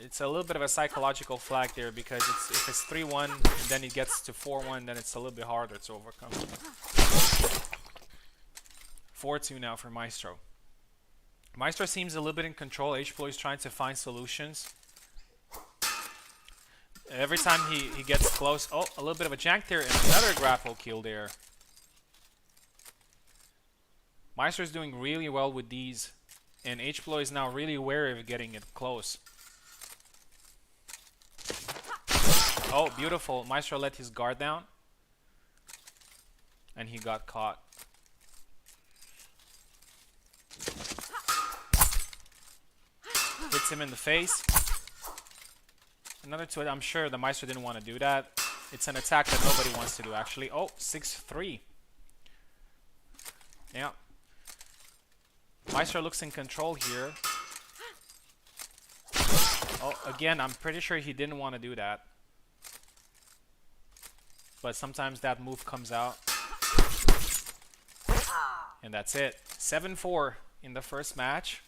it's a little bit of a psychological flag there, because if it's 3-1 and then it gets to 4-1, then it's a little bit harder to overcome. 4-2 now for Maestro. Maestro seems a little bit in control. H-Plo is trying to find solutions. Every time he gets close, oh, a little bit of a jank there, and another grapple kill there. Maestro is doing really well with these, and H-Plo is now really wary of getting it close. Oh, beautiful. Maestro let his guard down, and he got caught. Hits him in the face. Another 2. I'm sure the Maestro didn't want to do that. It's an attack that nobody wants to do, actually. Oh, 6-3. Yeah. Maestro looks in control here. Oh, again, I'm pretty sure he didn't want to do that. But sometimes that move comes out. And that's it. 7-4 in the first match.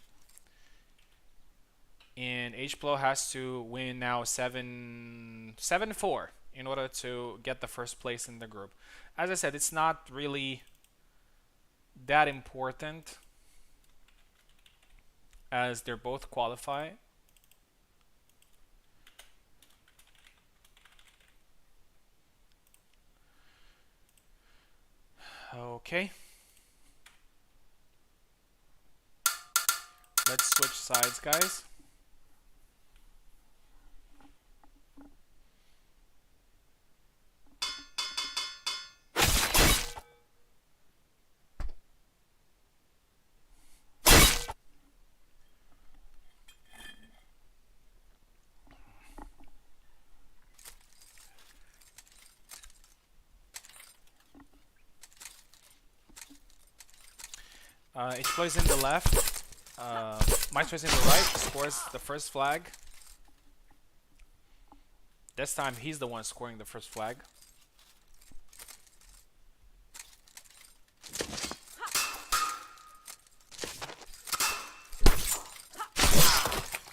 And H-Plo has to win now 7-4 in order to get the first place in the group. As I said, it's not really that important as they're both qualified. Okay. Let's switch sides, guys. H-Plo is in the left. Maestro is in the right. Scores the first flag. This time he's the one scoring the first flag.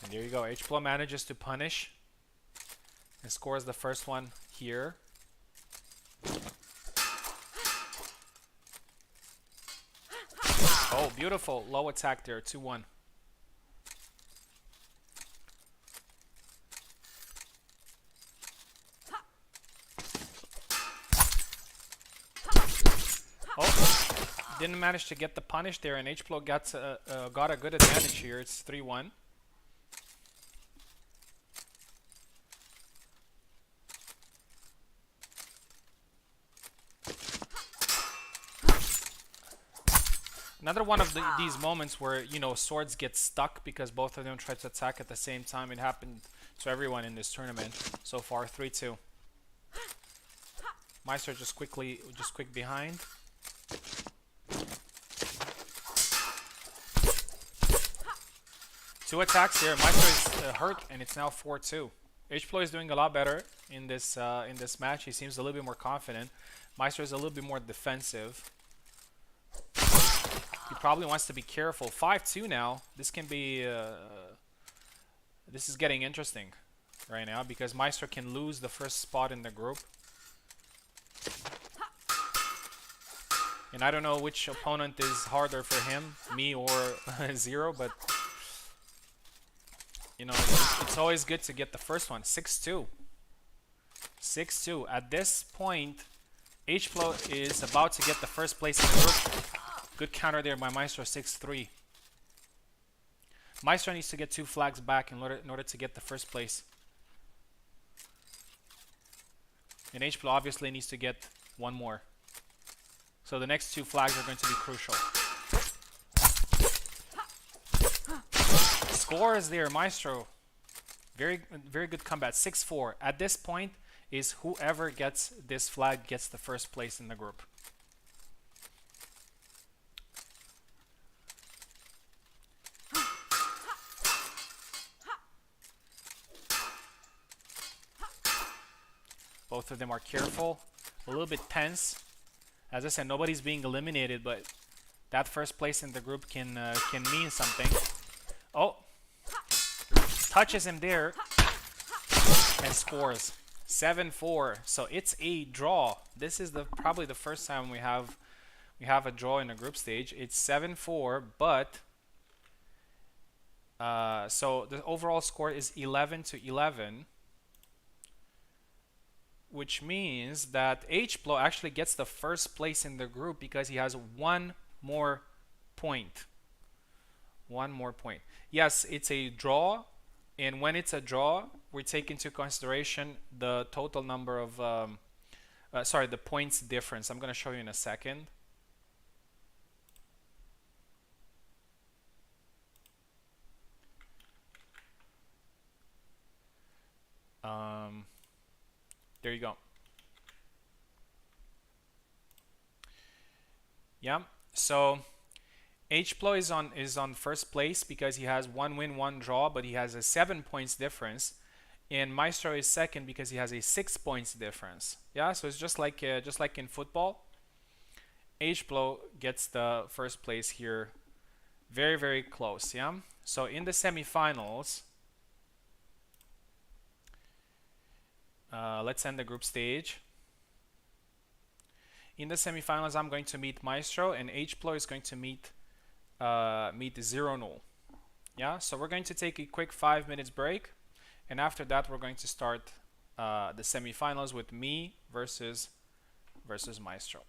And there you go. H-Plo manages to punish and scores the first one here. Oh, beautiful. Low attack there. 2-1. Oh, didn't manage to get the punish there, and H-Plo got a good advantage here. It's 3-1. Another one of these moments where, you know, swords get stuck because both of them try to attack at the same time. It happened to everyone in this tournament so far. 3-2. Maestro just quick behind. Two attacks here. Maestro is hurt, and it's now 4-2. H-Plo is doing a lot better in this match. He seems a little bit more confident. Maestro is a little bit more defensive. He probably wants to be careful. 5-2 now. This can be... this is getting interesting right now because Maestro can lose the first spot in the group. And I don't know which opponent is harder for him, me or Zero, but... You know, it's always good to get the first one. 6-2. 6-2. At this point, H-Plo is about to get the first place in the group. Good counter there by Maestro. 6-3. Maestro needs to get 2 flags back in order to get the first place. And H-Plo obviously needs to get 1 more. So the next 2 flags are going to be crucial. Scores there, Maestro. Very good combat. 6-4. At this point is whoever gets this flag gets the first place in the group. Both of them are careful, a little bit tense. As I said, nobody's being eliminated, but that first place in the group can mean something. Oh, touches him there and scores. 7-4. So it's a draw. This is probably the first time we have a draw in a group stage. It's 7-4, but so the overall score is 11-11. Which means that H-Plo actually gets the first place in the group because he has 1 more point. 1 more point. Yes, it's a draw, and when it's a draw, we take into consideration the total number of, the points difference. I'm going to show you in a second. Um, there you go. Yeah. So Hplo is on first place because he has 1 win, 1 draw, but he has a 7 points difference. And Maestro is second because he has a 6 points difference. Yeah, so it's just like in football. Hplo gets the first place here, very very close. Yeah. So in the semifinals, let's end the group stage. In the semifinals, I'm going to meet Maestro, and Hplo is going to meet 0-0. Yeah, so we're going to take a quick 5 minutes break, and after that, we're going to start the semifinals with me versus Maestro.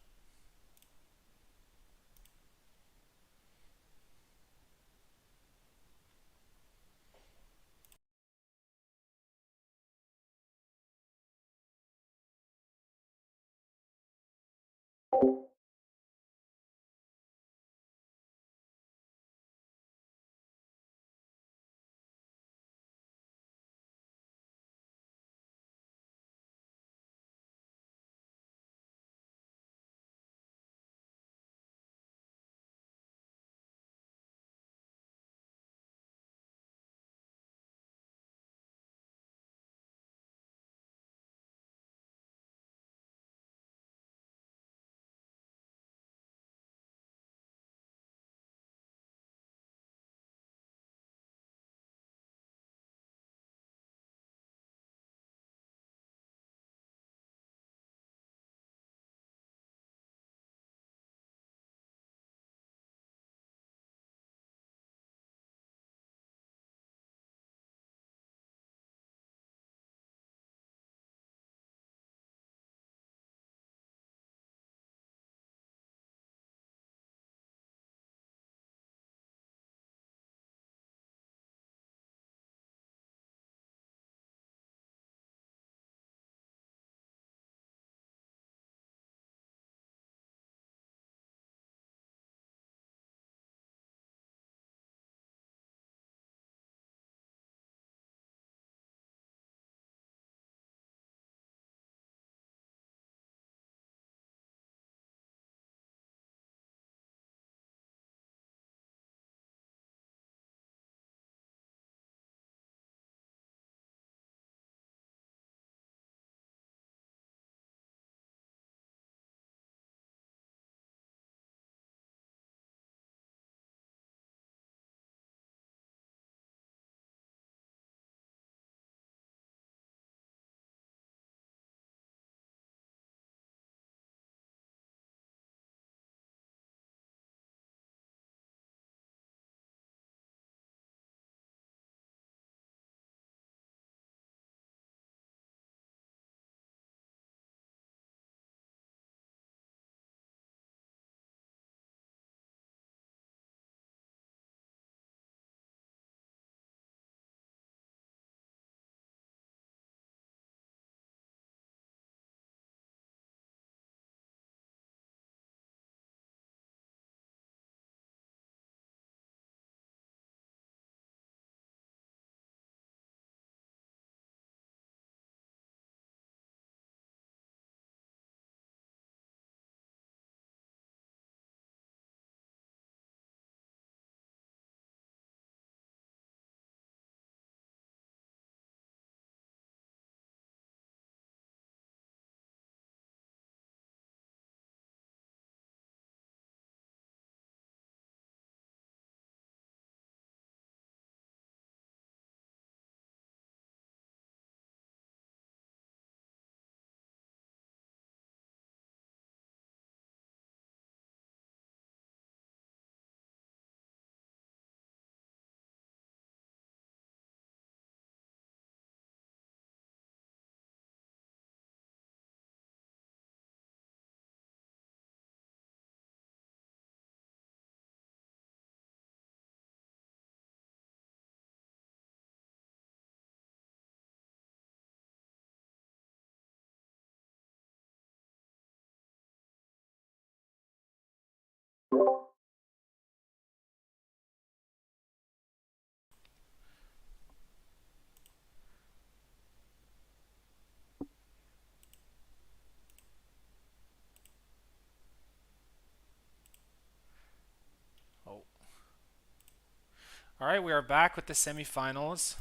All right, we are back with the semifinals.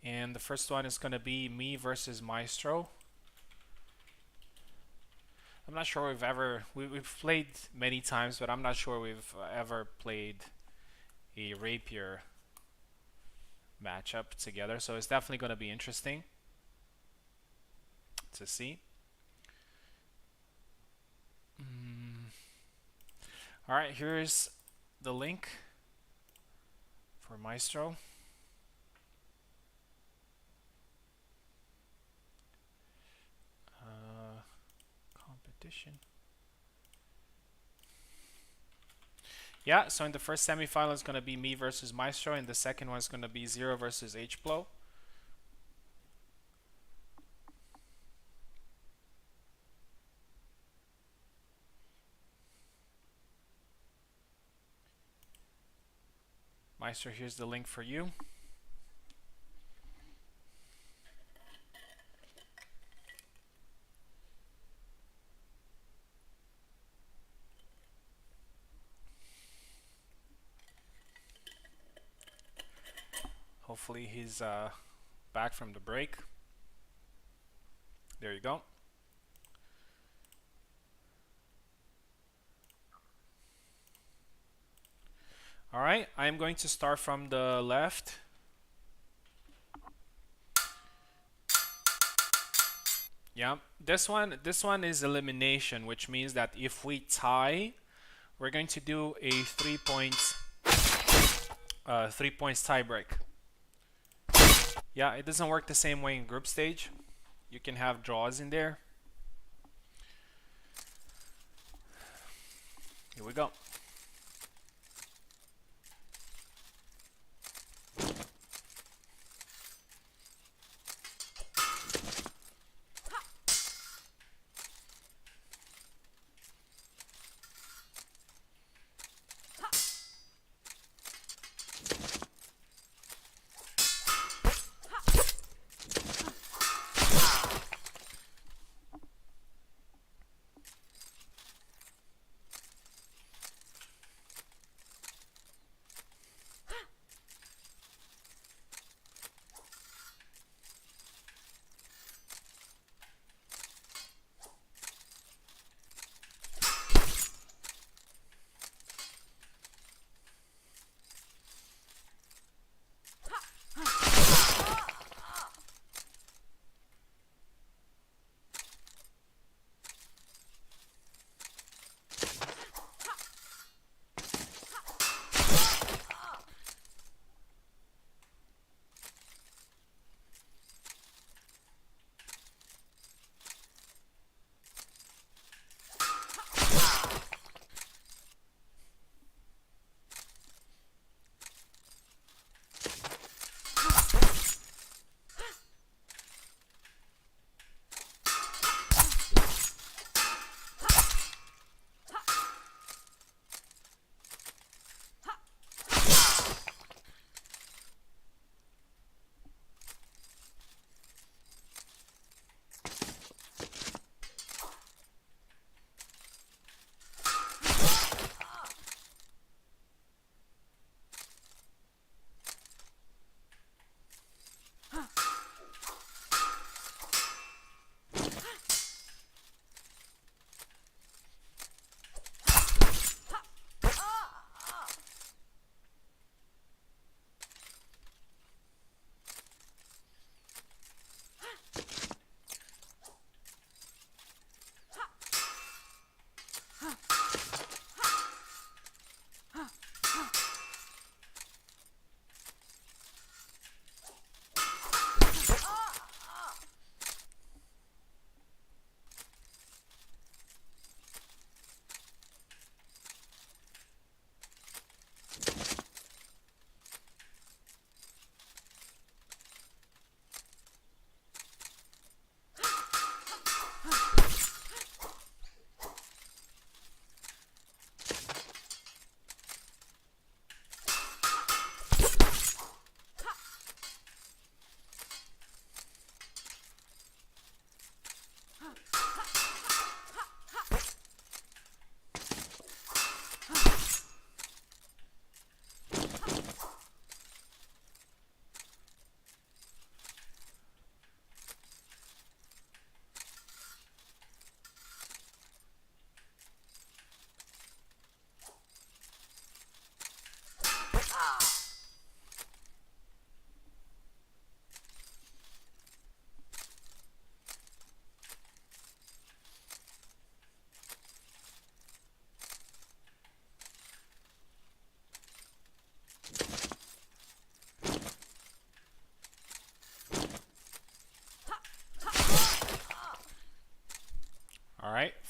And the first one is going to be me versus Maestro. I'm not sure we've played many times, but I'm not sure we've ever played a Rapier matchup together. So it's definitely going to be interesting to see. All right, here's the link for Maestro. Competition. Yeah, so in the first semifinal is going to be me versus Maestro, and the second one is going to be Zero versus H-Plo. Maestro, here's the link for you. Hopefully he's back from the break. There you go. All right, I'm going to start from the left. Yeah, this one is elimination, which means that if we tie, we're going to do a 3 points tie break. Yeah, it doesn't work the same way in group stage. You can have draws in there. Here we go.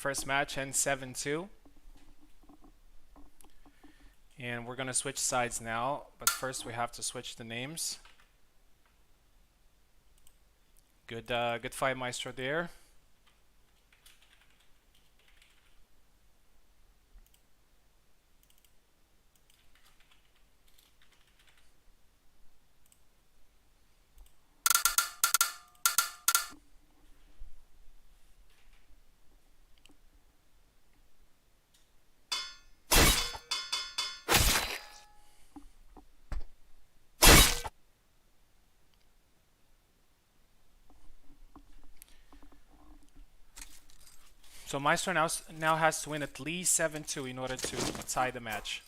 First match ends 7-2. And we're going to switch sides now, but first we have to switch the names. Good fight, Maestro there. So Maestro now has to win at least 7-2 in order to tie the match.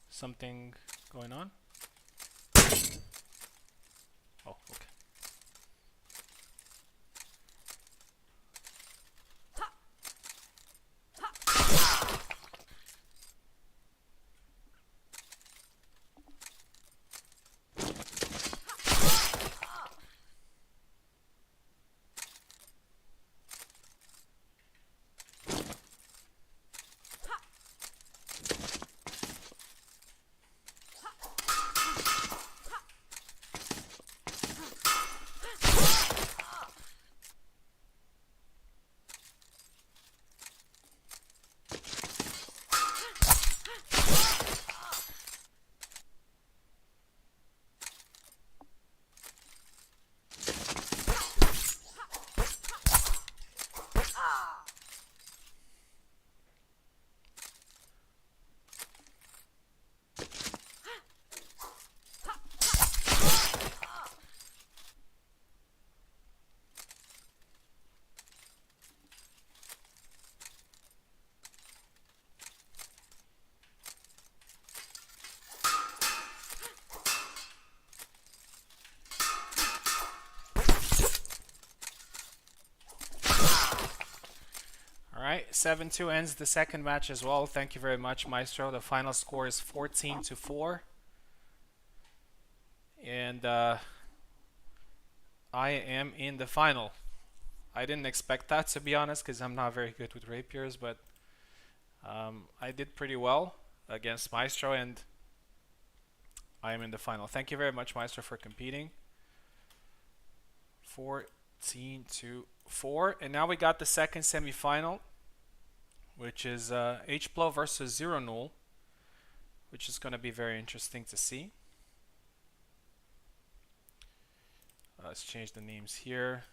Something going on? Oh, okay. Alright, 7-2 ends the second match as well. Thank you very much, Maestro. The final score is 14-4. And I am in the final. I didn't expect that, to be honest, because I'm not very good with rapiers, but I did pretty well against Maestro, and I am in the final. Thank you very much, Maestro, for competing. 14-4. And now we got the second semifinal, which is H-Plo versus Zero Null, which is going to be very interesting to see. Let's change the names here.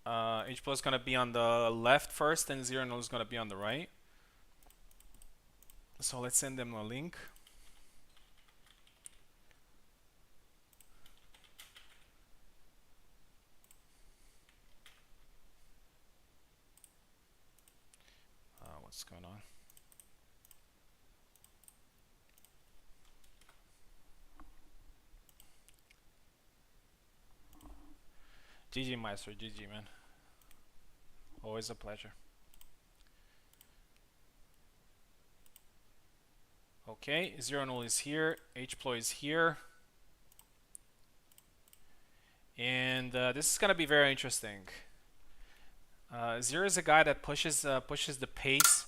H-Plo is going to be on the left first, and Zero Null is going to be on the right. So let's send them a link. What's going on? GG, Maestro. GG, man. Always a pleasure. Okay, Zero Null is here. H-Plo is here. And this is going to be very interesting. Zero is a guy that pushes the pace.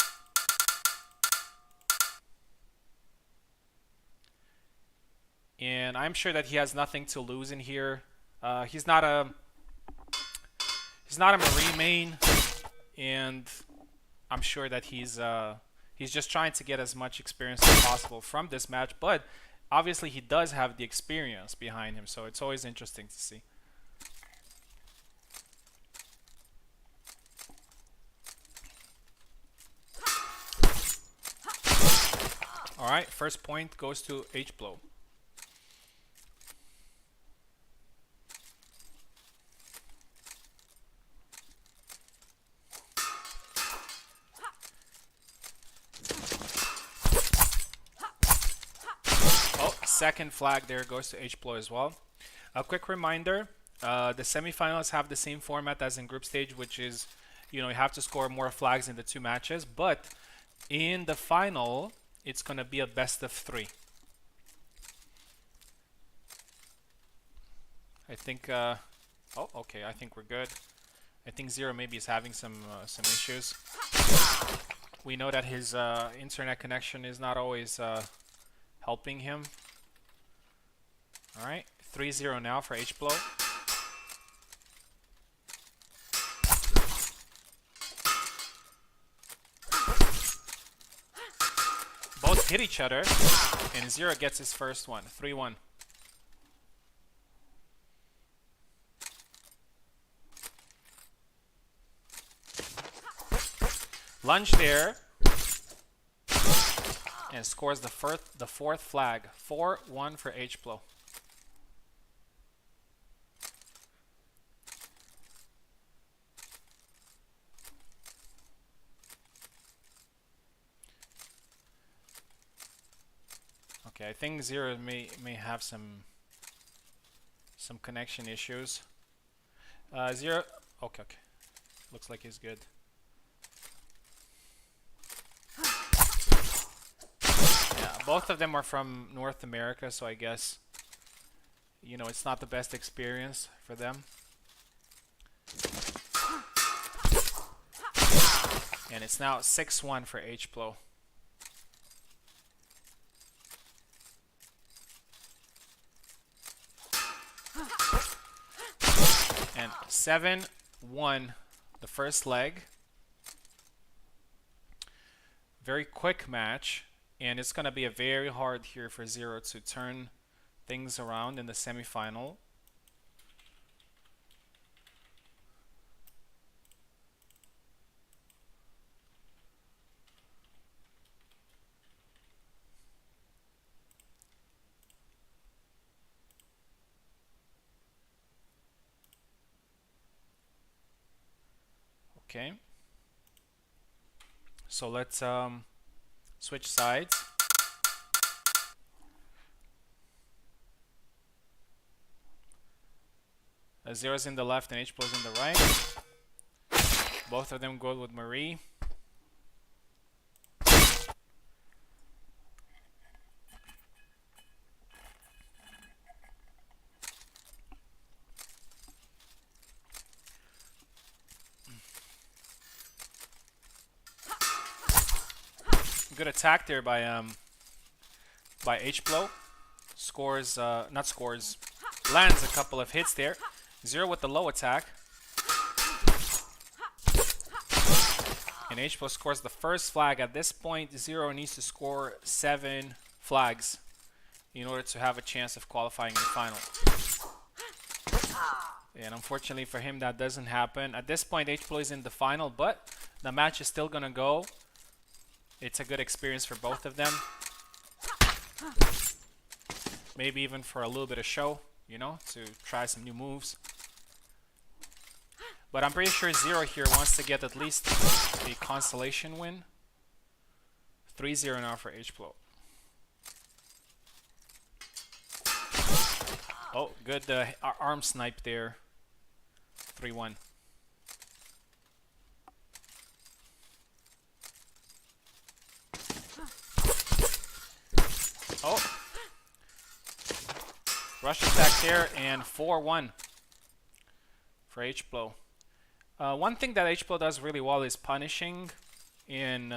And I'm sure that he has nothing to lose in here. He's not a Marine main, and I'm sure that he's just trying to get as much experience as possible from this match. But obviously, he does have the experience behind him, so it's always interesting to see. All right, first point goes to H-Blow. Oh, second flag there goes to H-Blow as well. A quick reminder, the semifinals have the same format as in group stage, which is, you have to score more flags in the 2 matches, but in the final, it's going to be a best of 3. I think, oh, okay, I think we're good. I think Zero maybe is having some issues. We know that his internet connection is not always helping him. All right, 3-0 now for H-Blow. Both hit each other, and Zero gets his first one, 3-1. Lunge there, and scores the fourth flag, 4-1 for H-Blow. Okay, I think Zero may have some connection issues. Zero, okay, looks like he's good. Yeah, both of them are from North America, so I guess it's not the best experience for them. And it's now 6-1 for H-Blow. And 7-1 the first leg. Very quick match, and it's going to be a very hard here for Zero to turn things around in the semifinal. Okay, so let's switch sides. Zero's in the left and H-Blow's in the right. Both of them go with Marie. Good attack there by H-Blow. Scores, not scores, lands a couple of hits there. Zero with the low attack. And H-Blow scores the first flag. At this point, Zero needs to score 7 flags in order to have a chance of qualifying in the final. And unfortunately for him, that doesn't happen. At this point, H-Blow is in the final, but the match is still going to go. It's a good experience for both of them. Maybe even for a little bit of show, to try some new moves. But I'm pretty sure Zero here wants to get at least a consolation win. 3-0 now for H-Blow. Oh, good arm snipe there. 3-1. Oh. Rush attack there, and 4-1 for H-Blow. One thing that H-Blow does really well is punishing in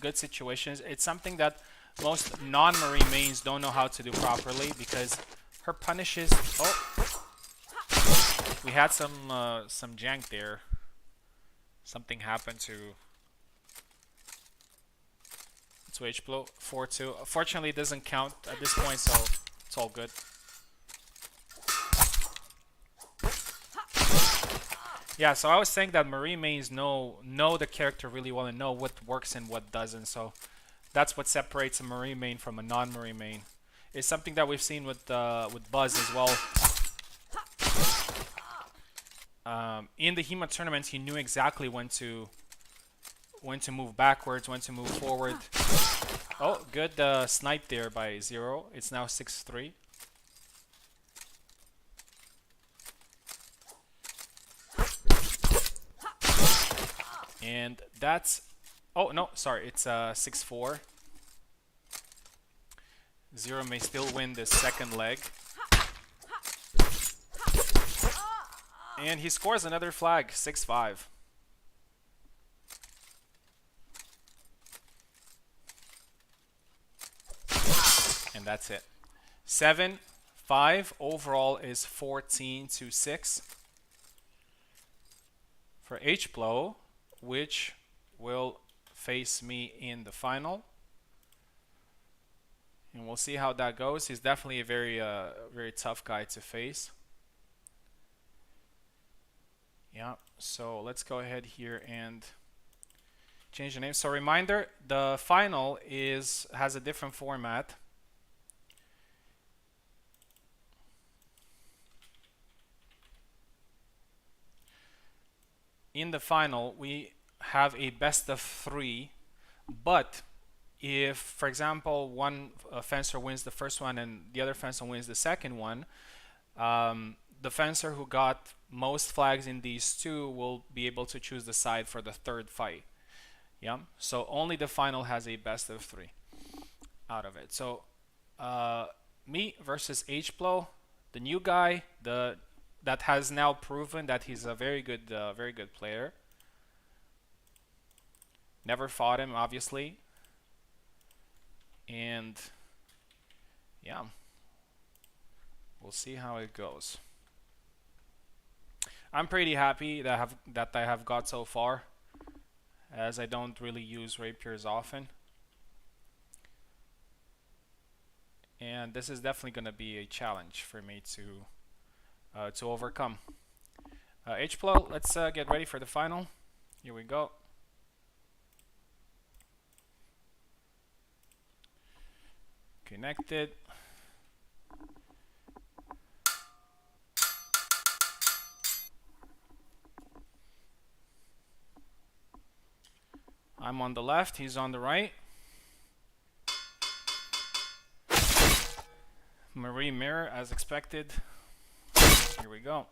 good situations. It's something that most non-Marine mains don't know how to do properly, because her punishes... Oh! We had some jank there. Something happened to H-Blow. 4-2. Fortunately, it doesn't count at this point, so it's all good. Yeah, so I was saying that Marine mains know the character really well and know what works and what doesn't. So That's what separates a marine main from a non-marine main. It's something that we've seen with Buzz as well. In the HEMA tournament, he knew exactly when to move backwards, when to move forward. Oh, good snipe there by Zero. It's now 6-3. And that's... Oh, no, sorry. It's 6-4. Zero may still win this second leg. And he scores another flag, 6-5. And that's it. 7-5. Overall is 14-6 for H-Blow, which will face me in the final. And we'll see how that goes. He's definitely a very tough guy to face. Yeah, so let's go ahead here and change the name. So reminder, the final has a different format. In the final, we have a best of 3, but if, for example, one fencer wins the first one and the other fencer wins the second one, the fencer who got most flags in these two will be able to choose the side for the third fight. Yeah, so only the final has a best of 3 out of it. So me versus H-Blow, the new guy, that has now proven that he's a very good player. Never fought him, obviously. And yeah, we'll see how it goes. I'm pretty happy that I have got so far, as I don't really use rapiers often. And this is definitely going to be a challenge for me to overcome. H-Blow, let's get ready for the final. Here we go. Connected. I'm on the left, he's on the right. Marine mirror as expected. Here we go.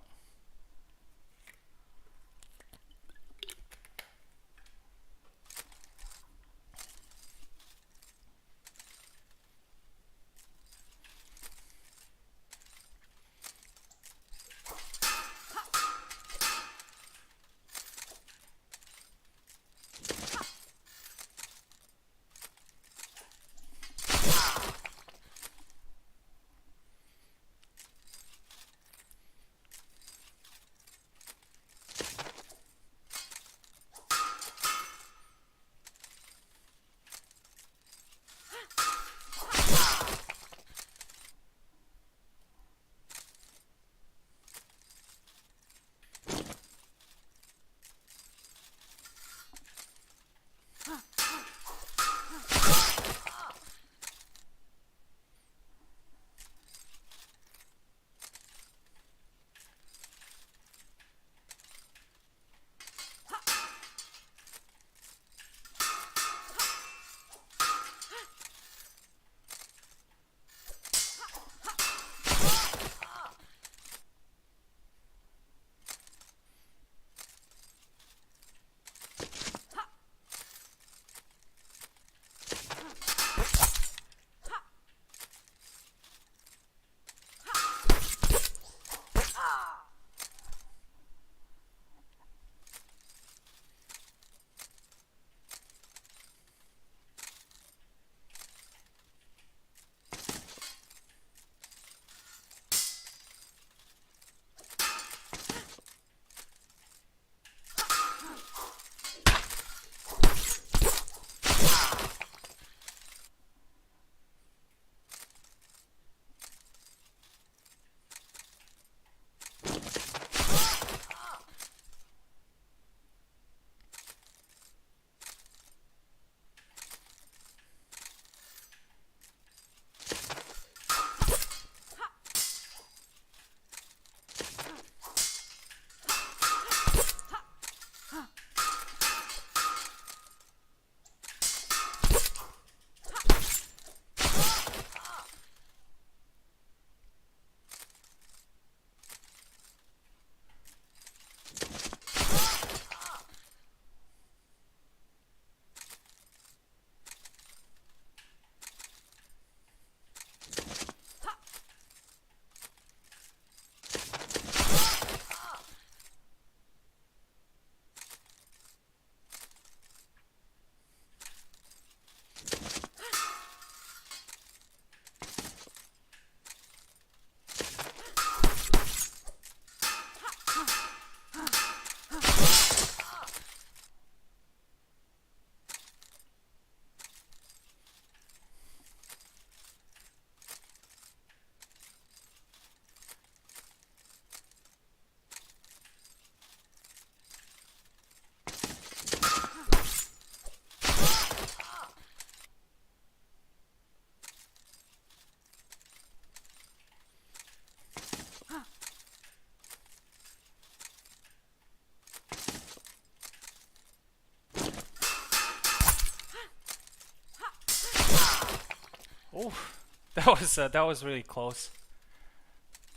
Oh, that was really close.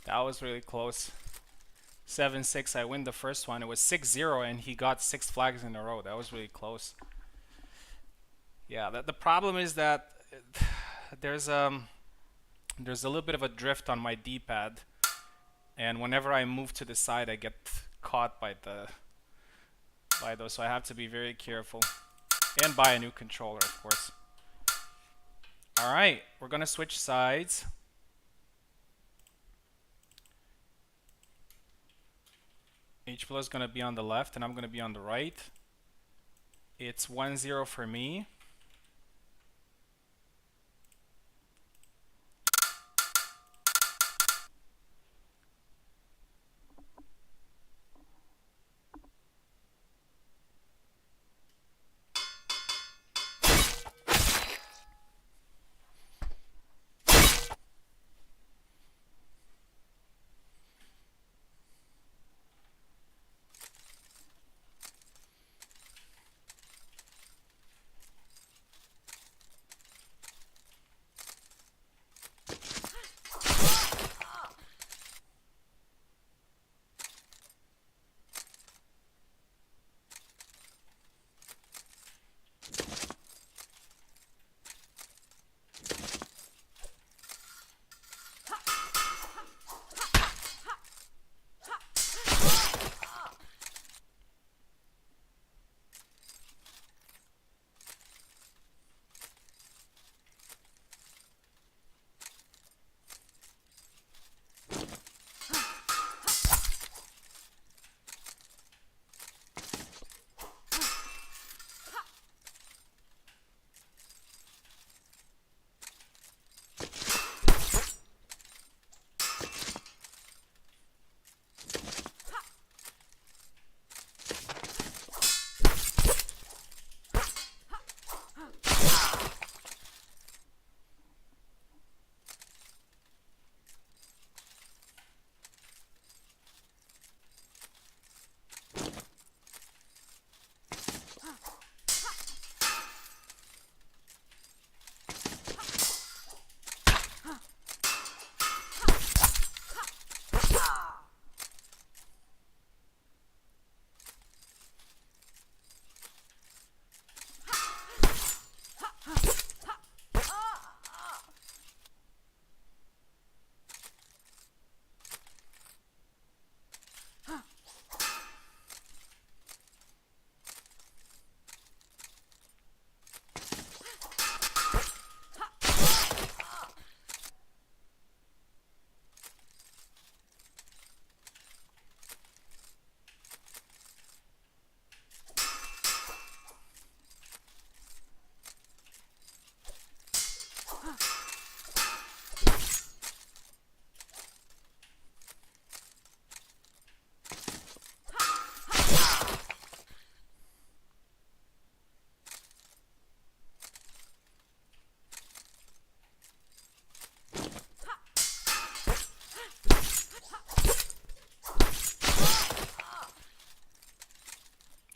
That was really close. 7-6. I win the first one. It was 6-0, and he got 6 flags in a row. That was really close. Yeah, the problem is that there's a little bit of a drift on my D-pad, and whenever I move to the side, I get caught by those. So I have to be very careful, and buy a new controller, of course. All right, we're gonna switch sides. H-Blow is gonna be on the left, and I'm gonna be on the right. It's 1-0 for me.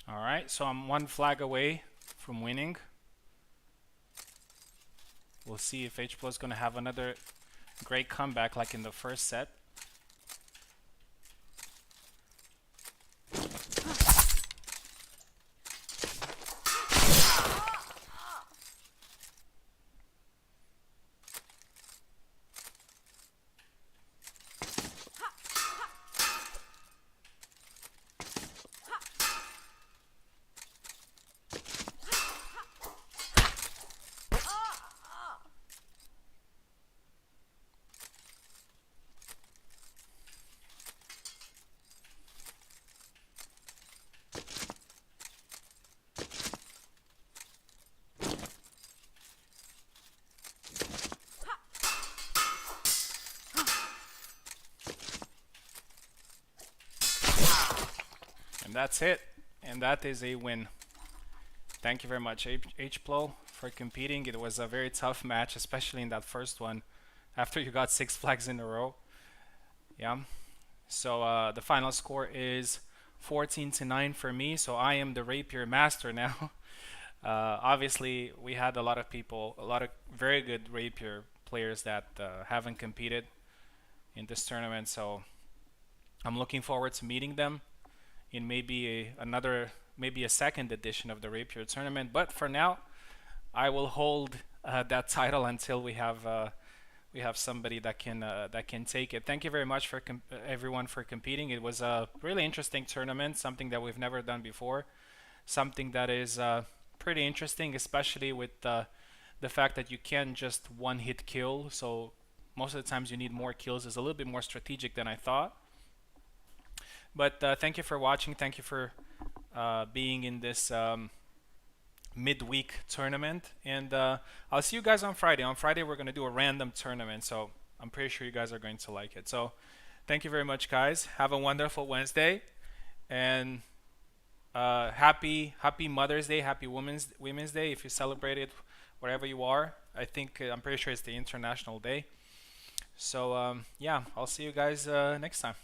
Alright, so I'm 1 flag away from winning. We'll see if H-Blow is going to have another great comeback like in the first set. And that's it. And that is a win. Thank you very much, H-Plo, for competing. It was a very tough match, especially in that first one, after you got 6 flags in a row. Yeah. So the final score is 14-9 for me. So I am the Rapier master now. Obviously, we had a lot of people, a lot of very good Rapier players that haven't competed in this tournament. So I'm looking forward to meeting them in maybe maybe a second edition of the Rapier tournament. But for now, I will hold that title until we have somebody that can take it. Thank you very much for everyone for competing. It was a really interesting tournament, something that we've never done before, something that is pretty interesting, especially with the fact that you can just one-hit kill. So most of the times you need more kills. It's a little bit more strategic than I thought. But thank you for watching. Thank you for being in this midweek tournament. And I'll see you guys on Friday. On Friday, we're going to do a random tournament. So I'm pretty sure you guys are going to like it. So thank you very much, guys. Have a wonderful Wednesday. And happy Mother's Day, happy Women's Day if you celebrate it wherever you are. I'm pretty sure it's the International Day. So yeah, I'll see you guys next time.